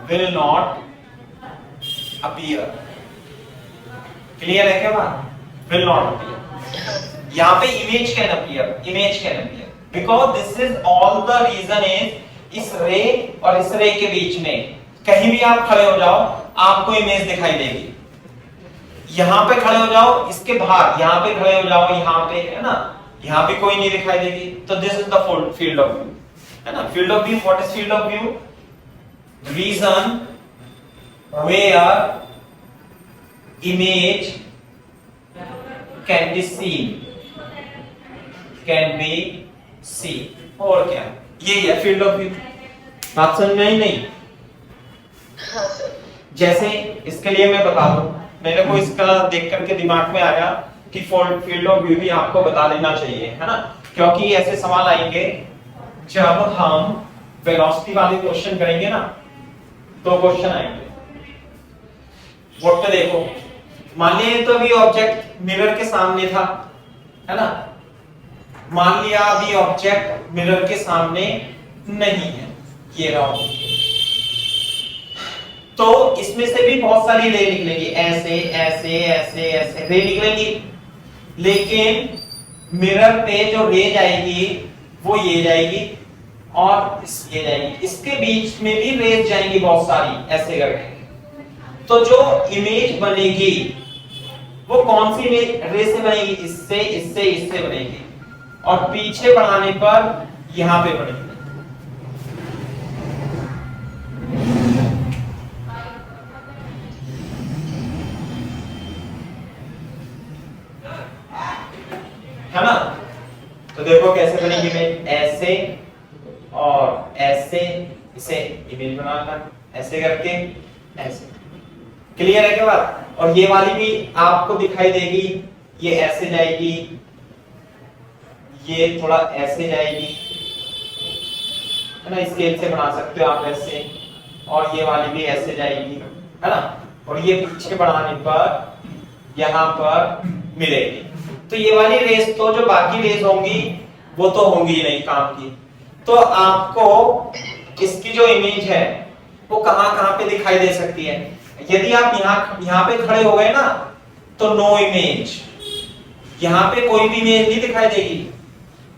will not appear. Clear है क्या बात? विल नॉट अपीयर, यहां पे image can appear, because this is all the reason is इस रे और इस रे के बीच में कहीं भी आप खड़े हो जाओ, आपको इमेज दिखाई देगी। यहां पे खड़े हो जाओ, इसके बाहर यहां पे खड़े हो जाओ, यहां पे, है ना, यहां पे कोई नहीं दिखाई देगी। तो this is the field of view, है ना। Field of view, what is field of view? Region where image can be seen, और क्या, ये है फील्ड ऑफ व्यू। बात समझ में आई नहीं? हाँ सर। जैसे इसके लिए मैं बता दूं, मेरे को इसका देख करके दिमाग में आया कि फील्ड ऑफ व्यू भी आपको बता देना चाहिए, है ना, क्योंकि ऐसे सवाल आएंगे जब हम वेलोसिटी वाले क्वेश्चन करेंगे ना, तो क्वेश्चन आएंगे। बोर्ड पे देखो, मान लिया तो अभी ऑब्जेक्ट मिरर के सामने था, है ना, मान लिया अभी ऑब्जेक्ट मिरर के सामने नहीं है, ये रहा, तो इसमें से भी बहुत सारी रे निकलेंगी, ऐसे ऐसे ऐसे ऐसे रे निकलेंगी, लेकिन मिरर पे जो रे जाएगी वो ये जाएगी और ये जाएगी, इसके बीच में भी रेज जाएंगी बहुत सारी ऐसे करके। तो जो इमेज बनेगी वो कौन सी रे से बनेगी, इससे इससे इससे बनेगी, और पीछे बढ़ाने पर यहां पे बनेगी। है ना, तो देखो कैसे बनेगी इमेज, ऐसे और ऐसे, इसे इमेज बनाना ऐसे करके ऐसे, क्लियर है क्या बात। और ये वाली भी आपको दिखाई देगी, ये ऐसे जाएगी, ये थोड़ा ऐसे जाएगी, है ना, स्केल से बना सकते हो आप ऐसे, और ये वाली भी ऐसे जाएगी, है ना, और ये पीछे बढ़ाने पर यहां पर मिलेगी। तो ये वाली रेस, तो जो बाकी रेस होंगी वो तो होंगी ही नहीं काम की। तो आपको इसकी जो इमेज है वो कहां पे दिखाई दे सकती है। यदि आप यहाँ पे खड़े हो गए ना, तो नो इमेज, यहाँ पे कोई भी इमेज नहीं दिखाई देगी।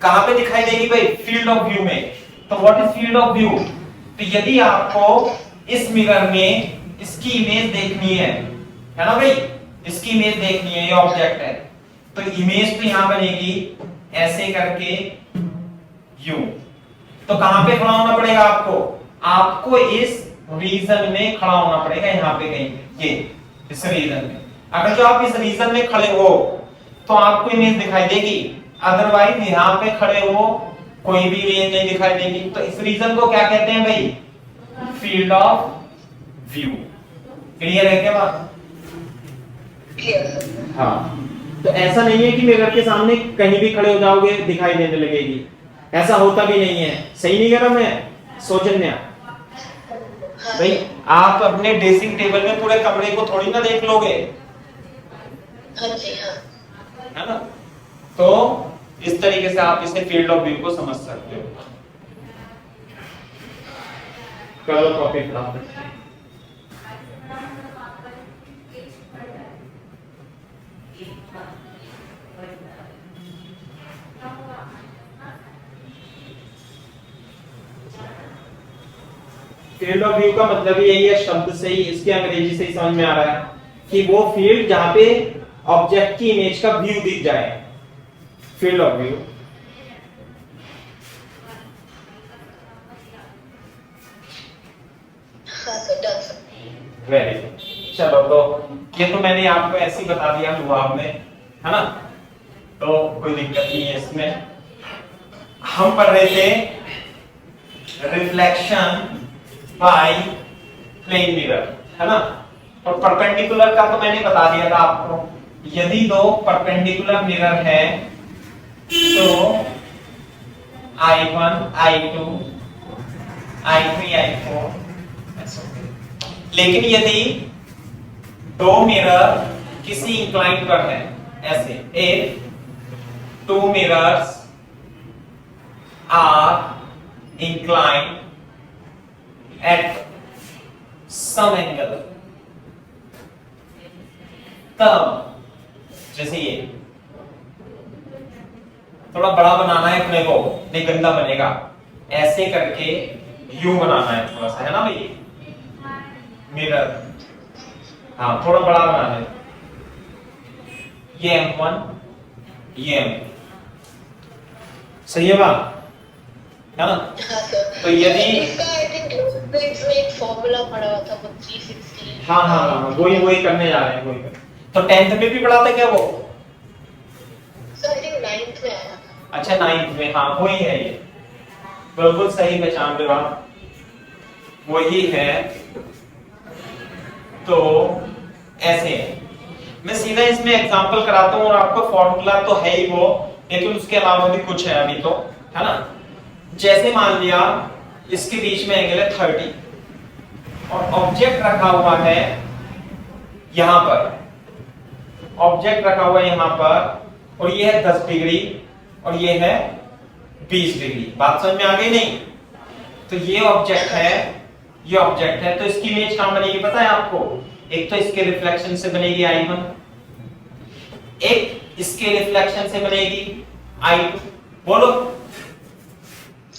कहां पे दिखाई देगी भाई, फील्ड ऑफ व्यू में। तो what is field of view, तो यदि आपको इस मिरर में इसकी इमेज देखनी है ना भाई, इसकी इमेज देखनी है, ये ऑब्जेक्ट है, तो इमेज तो यहां बनेगी ऐसे करके यू। तो कहां पे खड़ा होना पड़ेगा आपको, आपको इस रीजन में खड़ा होना पड़ेगा, यहां पे कहीं, ये इस रीजन में। अगर जो आप इस रीजन में खड़े हो तो आपको इमेज दिखाई देगी, अदरवाइज यहां पे खड़े हो कोई भी इमेज नहीं दिखाई देगी। तो इस रीजन को क्या कहते हैं भाई, फील्ड ऑफ व्यू। क्लियर है क्या बात? हाँ, तो ऐसा नहीं है कि मिरर के सामने कहीं भी खड़े हो जाओगे दिखाई देने लगेगी, ऐसा होता भी नहीं है। सही नहीं करा मैं सौजन्या भाई, आप अपने ड्रेसिंग टेबल में पूरे कमरे को थोड़ी ना देख लोगे, हाँ जी, हाँ, है ना। तो इस तरीके से आप इसे फील्ड ऑफ व्यू को समझ सकते हो। करो कॉपी प्राप्त। फील्ड ऑफ व्यू का मतलब यही है, शब्द से ही, इसके अंग्रेजी से ही समझ में आ रहा है कि वो फील्ड जहां पे ऑब्जेक्ट की इमेज का व्यू दिख जाए, field of view. Very good, चलो, तो ये तो मैंने आपको ऐसे ही बता दिया जवाब में, है ना, तो कोई दिक्कत नहीं है इसमें। हम पढ़ रहे थे रिफ्लेक्शन बाय प्लेन मिरर, है ना, और परपेंडिकुलर का तो मैंने बता दिया था आपको। यदि दो परपेंडिकुलर मिरर है तो I1, I2, I3, I4, लेकिन यदि दो मिरर किसी इंक्लाइन पर है, ऐसे if two mirrors are inclined at some angle, तब जैसे ये थोड़ा बड़ा बनाना है अपने को, नहीं गंदा बनेगा, ऐसे करके यू बनाना है थोड़ा सा, है ना भाई, मिरर, हाँ थोड़ा बड़ा बनाना है, ये M1, ये M2, सही है बात, है ना। तो यदि इसका आई थिंक इसमें एक फॉर्मूला पढ़ा हुआ था, वो 360, हाँ वही करने जा रहे हैं, वही कर। तो 10th में भी पढ़ा था क्या वो? सर आई थिंक 9th में आया था। अच्छा 9th में, हाँ वही है, ये बिल्कुल सही पहचान रहे आप, वही है तो ऐसे है। मैं सीधा इसमें एग्जांपल कराता हूं और आपको फॉर्मूला तो है ही वो, लेकिन उसके अलावा भी कुछ है अभी तो, है ना। जैसे मान लिया इसके बीच में एंगल है 30 और ऑब्जेक्ट रखा हुआ है यहां पर, ऑब्जेक्ट रखा हुआ है यहां पर और ये है 10 डिग्री और ये है 20 डिग्री। बात समझ में आ गई नहीं? तो ये ऑब्जेक्ट है, ये ऑब्जेक्ट है, तो इसकी इमेज कहां बनेगी पता है आपको? एक तो इसके रिफ्लेक्शन से बनेगी I1, एक इसके रिफ्लेक्शन से बनेगी I2। बोलो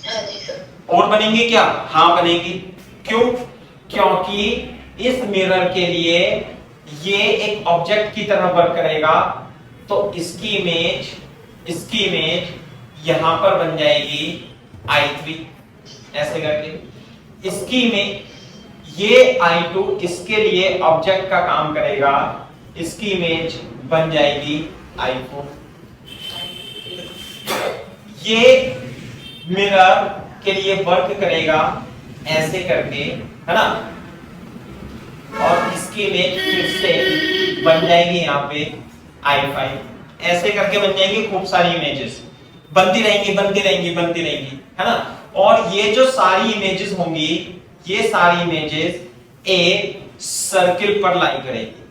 हाँ जी सर। और बनेंगी क्या? हाँ बनेगी। क्यों? क्योंकि इस मिरर के लिए ये एक ऑब्जेक्ट की तरह वर्क करेगा, तो इसकी इमेज यहां पर बन जाएगी I3 ऐसे करके। इसकी इमेज ये I2 इसके लिए ऑब्जेक्ट का काम करेगा, इसकी इमेज बन जाएगी I4। ये मिरर के लिए वर्क करेगा ऐसे करके, है ना, और इसकी इमेज फिर से बन जाएगी यहाँ पे I5 ऐसे करके बन जाएंगी। खूब सारी इमेजेस बनती रहेंगी, है ना। और ये जो सारी इमेजेस होंगी, ये सारी इमेजेस एक सर्किल पर लाई करेगी।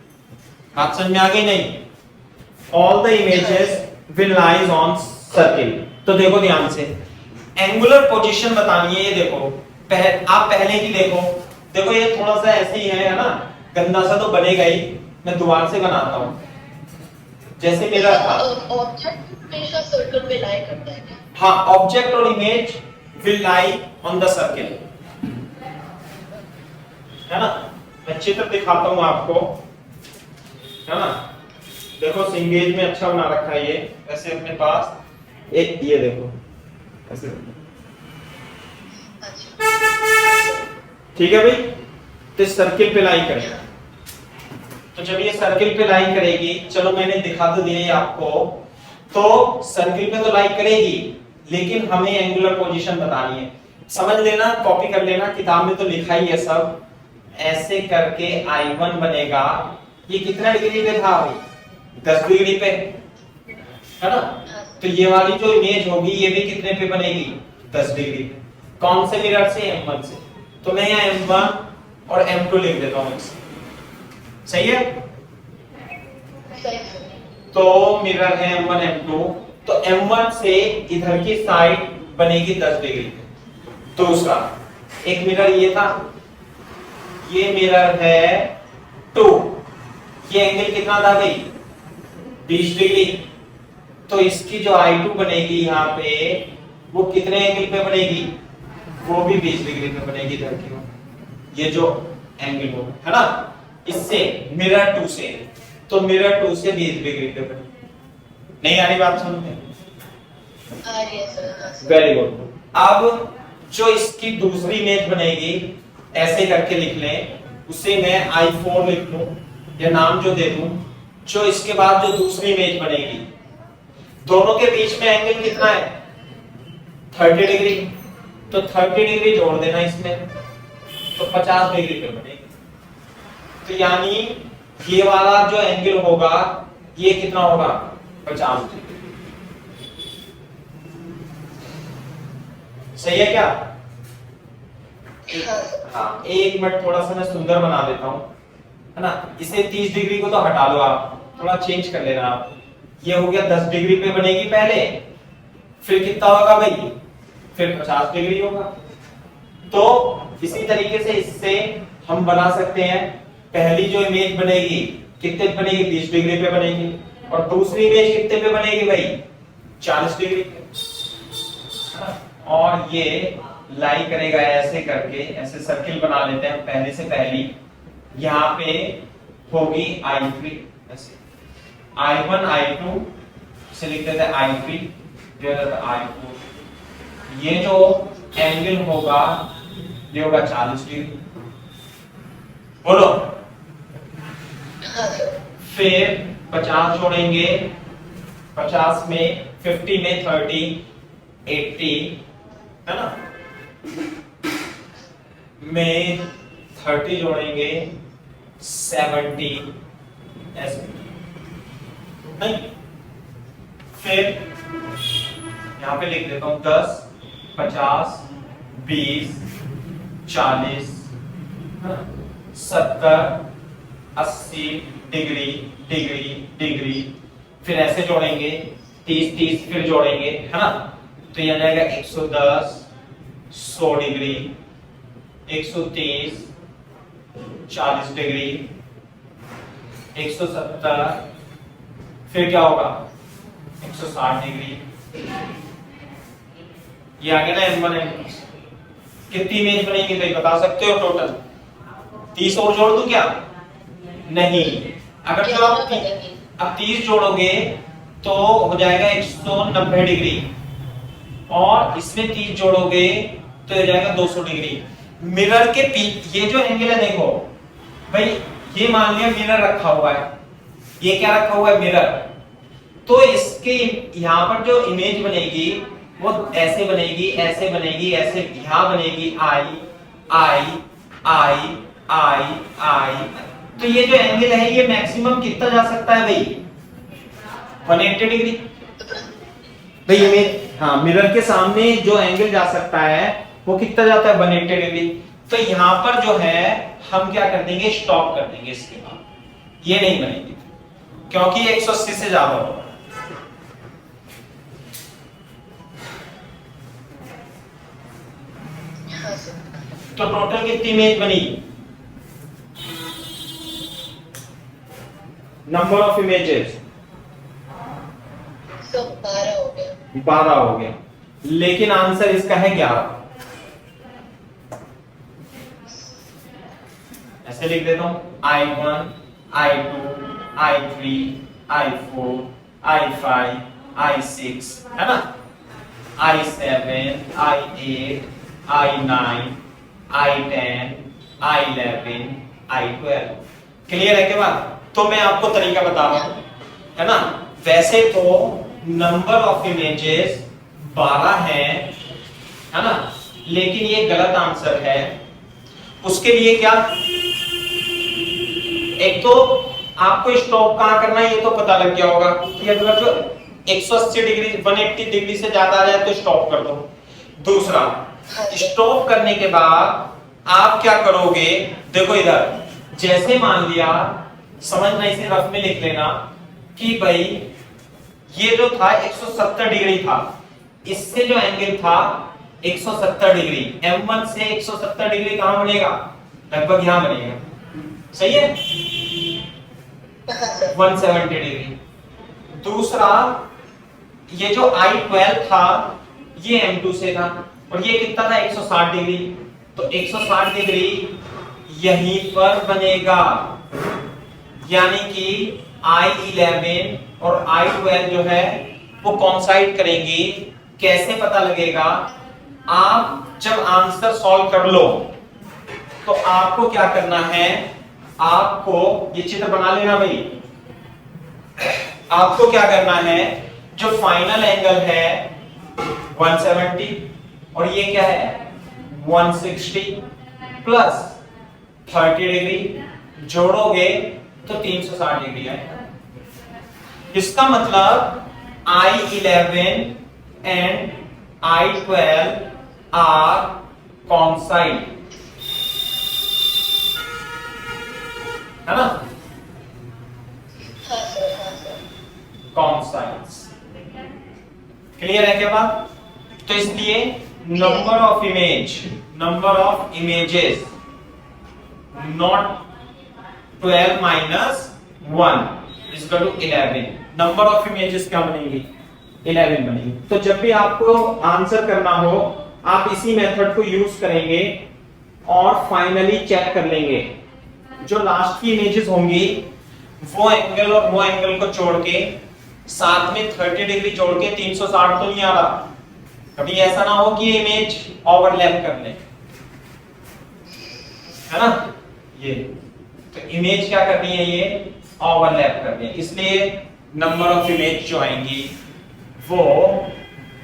बात समझ में आ गई नहीं? All the images will lies on circle. तो देखो ध्यान से, एंगुलर पोजीशन बतानी है। ये देखो आप पहले की देखो ये थोड़ा सा ऐसे ही है ना, गंदा सा तो बनेगा ही। मैं दोबारा से बनाता हूं, जैसे मेरा था ऑब्जेक्ट हमेशा सर्कल पे लाई करता है क्या? हाँ, ऑब्जेक्ट और image will lie on the circle, है ना। मैं चित्र दिखाता हूं आपको, है ना। देखो सिंगेज में अच्छा बना रखा है ये, ऐसे अपने पास एक ये देखो ऐसे, ठीक है भाई। तो सर्किल पे लाई करेगा, तो जब ये सर्किल पे लाई करेगी, चलो मैंने दिखा तो दिया आपको, तो सर्किल पे तो लाई करेगी, लेकिन हमें एंगुलर पोजीशन बतानी है। समझ लेना, कॉपी कर लेना, किताब में तो लिखा ही है सब। ऐसे करके I1 बनेगा। ये कितना डिग्री पे था अभी? 10 डिग्री पे, है ना। तो ये वाली जो इमेज होगी ये भी कितने पे बनेगी? 10 डिग्री पे। कौन से मिरर से? M1 से। तो मैं यहाँ M1 और M2 लिख देता हूँ। सही है? तो मिरर है M1 M2, तो M1 से इधर की साइड बनेगी 10 डिग्री। दूसरा एक मिरर ये था, ये मिरर है 2, ये एंगल कितना था भाई? 20 डिग्री। तो इसकी जो I2 बनेगी यहाँ पे, वो कितने एंगल पे बनेगी? वो भी 20 डिग्री पे बनेगी इधर की। ये जो एंगल हो, है ना, इससे मिरर 2 से, तो मिरर 2 से 20 डिग्री पे बनेगी। नहीं आ रही बात समझ में? आ रही है सर। Very good. अब जो इसकी दूसरी इमेज बनेगी, ऐसे करके लिख लें, उसे मैं I4 लिख लूं या नाम जो दे दूं। जो इसके बाद जो दूसरी इमेज बनेगी, दोनों के बीच में एंगल कितना है? 30 डिग्री। तो 30 डिग्री जोड़ देना इसमें, तो 50 डिग्री पे बनेगी। तो यानी ये वाला जो एंगल होगा, ये कितना होगा? 50 डिग्री। सही है क्या? हाँ, एक मिनट थोड़ा सा मैं सुंदर बना देता हूं, है ना। इसे 30 डिग्री को तो हटा लो, आप थोड़ा चेंज कर लेना आप। ये हो गया 10 डिग्री पे बनेगी पहले, फिर कितना होगा भाई? फिर 50 डिग्री होगा। तो इसी तरीके से इससे हम बना सकते हैं, पहली जो इमेज बनेगी कितने पे बनेगी? 30 डिग्री पे बनेगी, और दूसरी इमेज कितने पे बनेगी भाई? 40 डिग्री पे। और ये लाई करेगा ऐसे करके, ऐसे सर्किल बना लेते हैं पहले से पहली। यहाँ पे होगी I3 ऐसे, I1 I2 से लिख देते हैं I3, जो है I4। ये जो एंगल होगा ये होगा 40 डिग्री। बोलो। फिर 50 जोड़ेंगे, 50 में 50 में 30 80, है ना, में 30 जोड़ेंगे 70 ऐसे नहीं, फिर यहां पे लिख देता हूं 10 50 20 40 70 80 डिग्री डिग्री डिग्री, फिर ऐसे जोड़ेंगे 30 30 फिर जोड़ेंगे, है ना। तो ये आ जाएगा 110 100 डिग्री 130 40 डिग्री 170, फिर क्या होगा 160 डिग्री। ये आ गया ना M1 M2। कितनी इमेज बनेगी तो ये बता सकते हो टोटल? 30 और जोड़ दूं क्या? नहीं, अगर जो आप अब 30 जोड़ोगे तो हो जाएगा 190 डिग्री, और इसमें 30 जोड़ोगे तो हो जाएगा 200 डिग्री। मिरर के ये जो एंगल है देखो भाई, ये मान लिया मिरर रखा हुआ है, ये क्या रखा हुआ है मिरर, तो इसके यहां पर जो इमेज बनेगी वो ऐसे बनेगी ऐसे बनेगी ऐसे, यहां बनेगी आई आई आई आई आई। तो ये जो एंगल है ये मैक्सिमम कितना जा सकता है भाई? 180 डिग्री भाई। इमेज हाँ, मिरर के सामने जो एंगल जा सकता है वो कितना जाता है? 180 डिग्री। तो यहां पर जो है हम क्या कर देंगे, स्टॉप कर देंगे, इसके बाद ये नहीं बनेगी क्योंकि 180 से ज्यादा होगा। तो टोटल कितनी इमेज बनी? नंबर ऑफ इमेजेस 12 हो गया। 12 हो गया, लेकिन आंसर इसका है 11। ऐसे लिख देता हूं, I1 I2 I3 I4 I5 I6, है ना, I7 I8 I9 I10 I11 I12। Clear है के बाद? तो मैं आपको तरीका बता रहा हूं, है ना। वैसे तो नंबर ऑफ इमेजेस 12 है ना, लेकिन ये गलत आंसर है। उसके लिए क्या, एक तो आपको स्टॉप कहां करना है ये तो पता लग गया होगा कि अगर जो 180 डिग्री 180 डिग्री से ज्यादा आ जाए तो स्टॉप कर दो। दूसरा, स्टॉप करने के बाद आप क्या करोगे, देखो इधर, जैसे मान लिया, समझना इसे रफ में लिख लेना कि भाई ये जो था 170 डिग्री था, इससे जो एंगल था 170 डिग्री, M1 से 170 डिग्री कहां बनेगा? लगभग यहां बनेगा, सही है, 170 डिग्री। दूसरा, ये जो I12 था ये M2 से था, और ये कितना था 160 डिग्री, तो 160 डिग्री यहीं पर बनेगा, यानी कि I11 और I12 जो है वो कोइंसाइड करेंगी। कैसे पता लगेगा? आप जब आंसर सॉल्व कर लो तो आपको क्या करना है, आपको ये चित्र बना लेना भाई। आपको क्या करना है, जो फाइनल एंगल है 170 और ये क्या है 160 प्लस 30 डिग्री जोड़ोगे तो 360 डिग्री आएगा। इसका मतलब I11 and I12 are coincide, है ना, कोइंसाइड्स। क्लियर है क्या बात? तो इसलिए number of images not 12 minus 1 is equal to 11। Number of images क्या बनेगी? 11 बनेगी। तो जब भी आपको आंसर करना हो आप इसी मेथड को यूज करेंगे और फाइनली चेक कर लेंगे। जो लास्ट की इमेजेस होंगी वो एंगल और वो एंगल को जोड़ के साथ में 30 डिग्री जोड़ के 360 तो नहीं आ रहा। कभी ऐसा ना हो कि ये इमेज ओवरलैप कर ले, है ना। ये तो इमेज क्या करनी है, ये ओवरलैप करनी है। इसलिए नंबर ऑफ इमेज जो आएंगी वो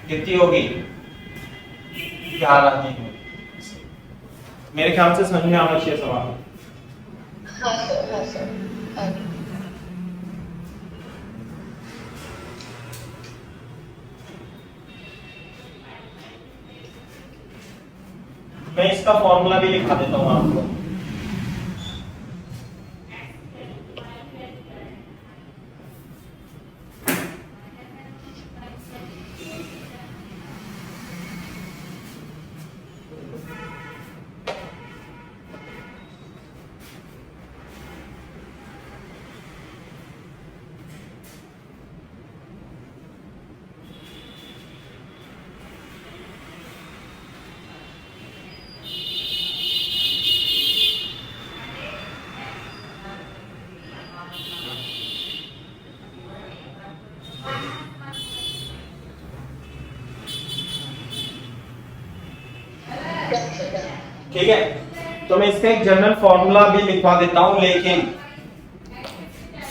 कितनी होगी? 11 ही होगी। मेरे ख्याल से समझ में आना चाहिए सवाल। हाँ सर, हाँ सर, आगे। मैं इसका फॉर्मूला भी लिखा देता हूं आपको। ठीक है, तो मैं इसका एक जनरल फॉर्मूला भी लिखवा देता हूं, लेकिन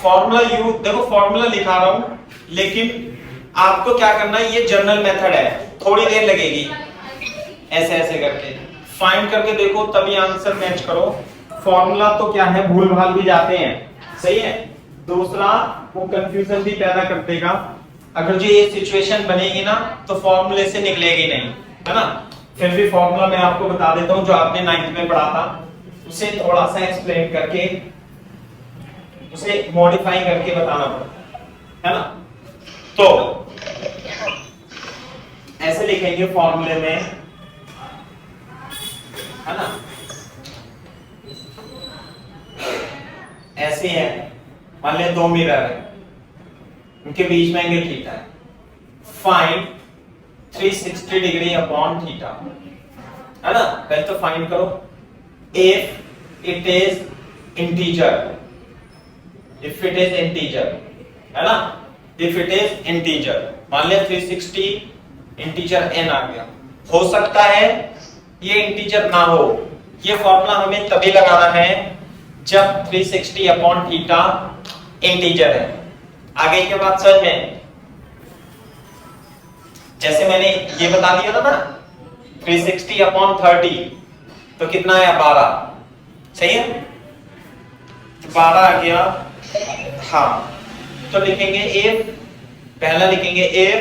फॉर्मूला देखो फॉर्मूला लिखा रहा हूं, लेकिन आपको क्या करना है, ये जनरल मेथड है, थोड़ी देर लगेगी, ऐसे ऐसे करके फाइंड करके देखो तभी आंसर मैच करो। फॉर्मूला तो क्या है, भूल भाल भी जाते हैं, सही है। दूसरा, वो कंफ्यूजन भी पैदा कर देगा। अगर जो ये सिचुएशन बनेगी ना तो फॉर्मूले से निकलेगी नहीं, है ना। फिर भी फॉर्मूला मैं आपको बता देता हूं, जो आपने 9th में पढ़ा था, उसे थोड़ा सा एक्सप्लेन करके, उसे मॉडिफाई करके बताना पड़ता है ना। तो ऐसे लिखेंगे फॉर्मूले में, है ना, ऐसे है। मान ले 2 मिरर है, उनके बीच में एंगल थीटा है। फाइंड 360 डिग्री अपॉन थीटा, है ना। पहले तो फाइंड करो। If it is integer, if it is integer, है ना, इफ इट इज इंटीजर, मान लिया 360 इंटीजर n आ गया। हो सकता है ये इंटीजर ना हो, ये फॉर्मूला हमें तभी लगाना है जब 360 अपॉन थीटा इंटीजर है। आगे के बात समझ में, जैसे मैंने ये बता दिया था ना, 360 अपॉन 30 तो कितना आया, 12, सही है, 12 आ गया। हाँ, तो लिखेंगे इफ, पहला लिखेंगे इफ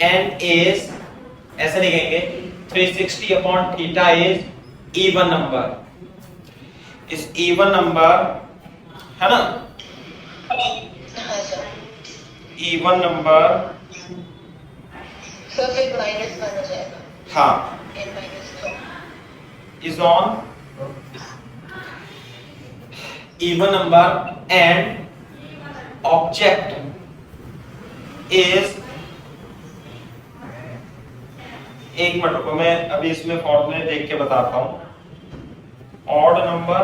n इज, ऐसे लिखेंगे 360 upon theta is even number, इस इवन नंबर, है ना, इवन नंबर, सर फिर -1 हो जाएगा। हाँ, is on even number and object is, एक मिनट रुको, मैं अभी इसमें फॉर्मूले देख के बताता हूँ। ऑड नंबर,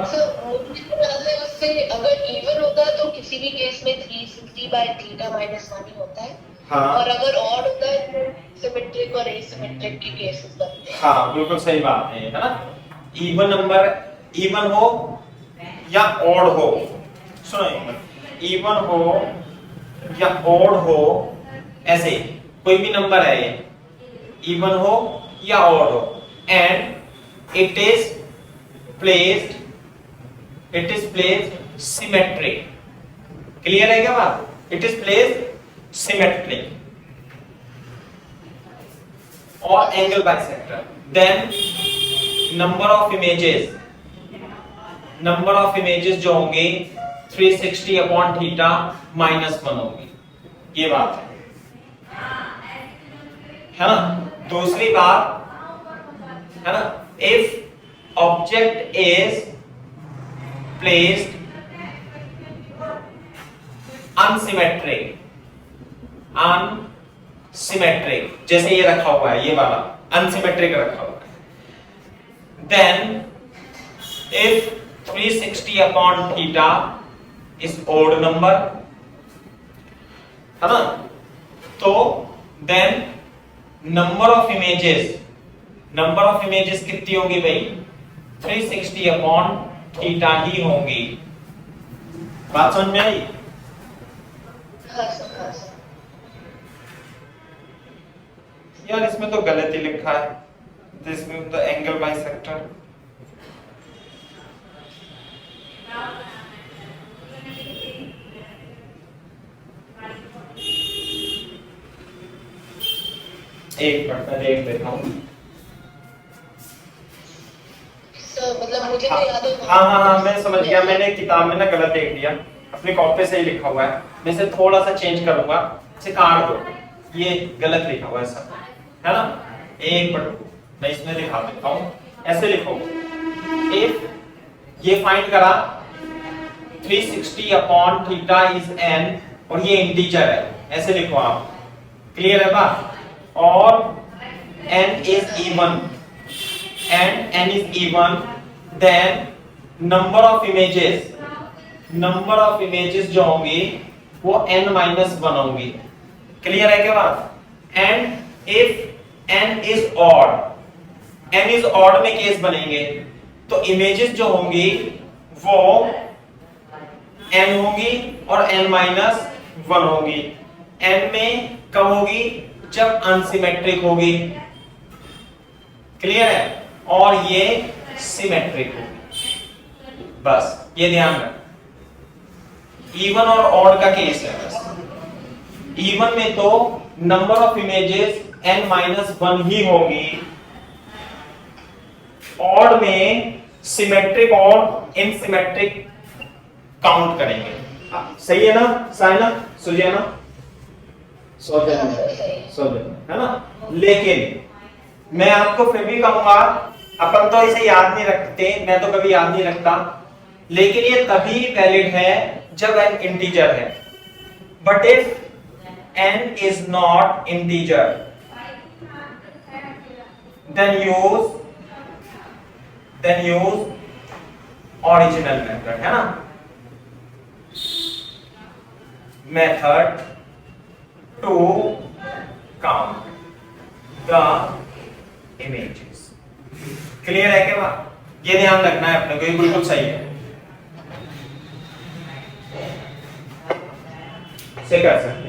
उससे अगर इवन होता है तो किसी भी केस में 360 बाय थीटा -1 ही होता है। हाँ, और अगर ऑड होता है तो सिमेट्रिक और एसिमेट्रिक के केसेस बनते हैं। हाँ बिल्कुल सही बात है ना। इवन नंबर, इवन हो या ऑड हो, सुनो एक मिनट, इवन हो या ऑड हो, ऐसे कोई भी नंबर है ये, इवन हो या ऑड हो, and it is placed symmetric. Clear है क्या बात? इट इज प्लेस्ड सिमेट्रिक और angle bisector, then number of images जो होंगे 360 अपॉन थीटा -1 होगी, ये बात है ना। दूसरी बात है ना, if object is placed unsymmetric, जैसे ये रखा हुआ है, ये वाला अनसिमेट्रिक रखा हुआ है, then if 360 upon theta is odd number, है ना, तो देन नंबर ऑफ इमेजेस कितनी होगी भाई? 360 अपॉन थीटा ही होंगी। बात समझ में आई? हाँ सर, हाँ सर। यार इसमें तो गलत ही लिखा है, तो इसमें तो एंगल बाइसेक्टर, एक मिनट में देख लेता हूँ। मतलब मुझे तो याद है। हाँ मैं समझ गया, मैंने किताब में ना गलत देख लिया, अपने कॉपी से ही लिखा हुआ है, मैं इसे थोड़ा सा चेंज करूंगा, इसे काट दो, ये गलत लिखा हुआ है सब, है ना। एक मिनट मैं इसमें दिखा देता हूँ, ऐसे लिखो, इफ ये फाइंड करा 360 अपॉन थीटा इज n और ये इंटीजर है, ऐसे लिखो आप, क्लियर है बात। और n is even and n is even, then number of images जो होंगी वो n-1 होंगी, क्लियर है क्या बात। and if n is odd में केस बनेंगे तो इमेजेस जो होंगी वो n होंगी और n-1 होगी। n में कब होगी, जब अनसिमेट्रिक होगी, क्लियर है, और ये सिमेट्रिक होगी, बस ये ध्यान रख। इवन और ऑड का केस है बस। इवन में तो नंबर ऑफ इमेजेस n-1 ही होगी, ऑड में सिमेट्रिक और इनसिमेट्रिक काउंट करेंगे। सही है ना, साइना सुजिया ना, है ना। लेकिन मैं आपको फिर भी कहूंगा, अपन तो इसे याद नहीं रखते, मैं तो कभी याद नहीं रखता, लेकिन ये तभी वैलिड है जब n इंटीजर है। But if n is not integer then use original method, है ना, method to count the images. Clear है क्या बात, ये ध्यान रखना है अपने को, ये बिल्कुल सही है, से कर सकते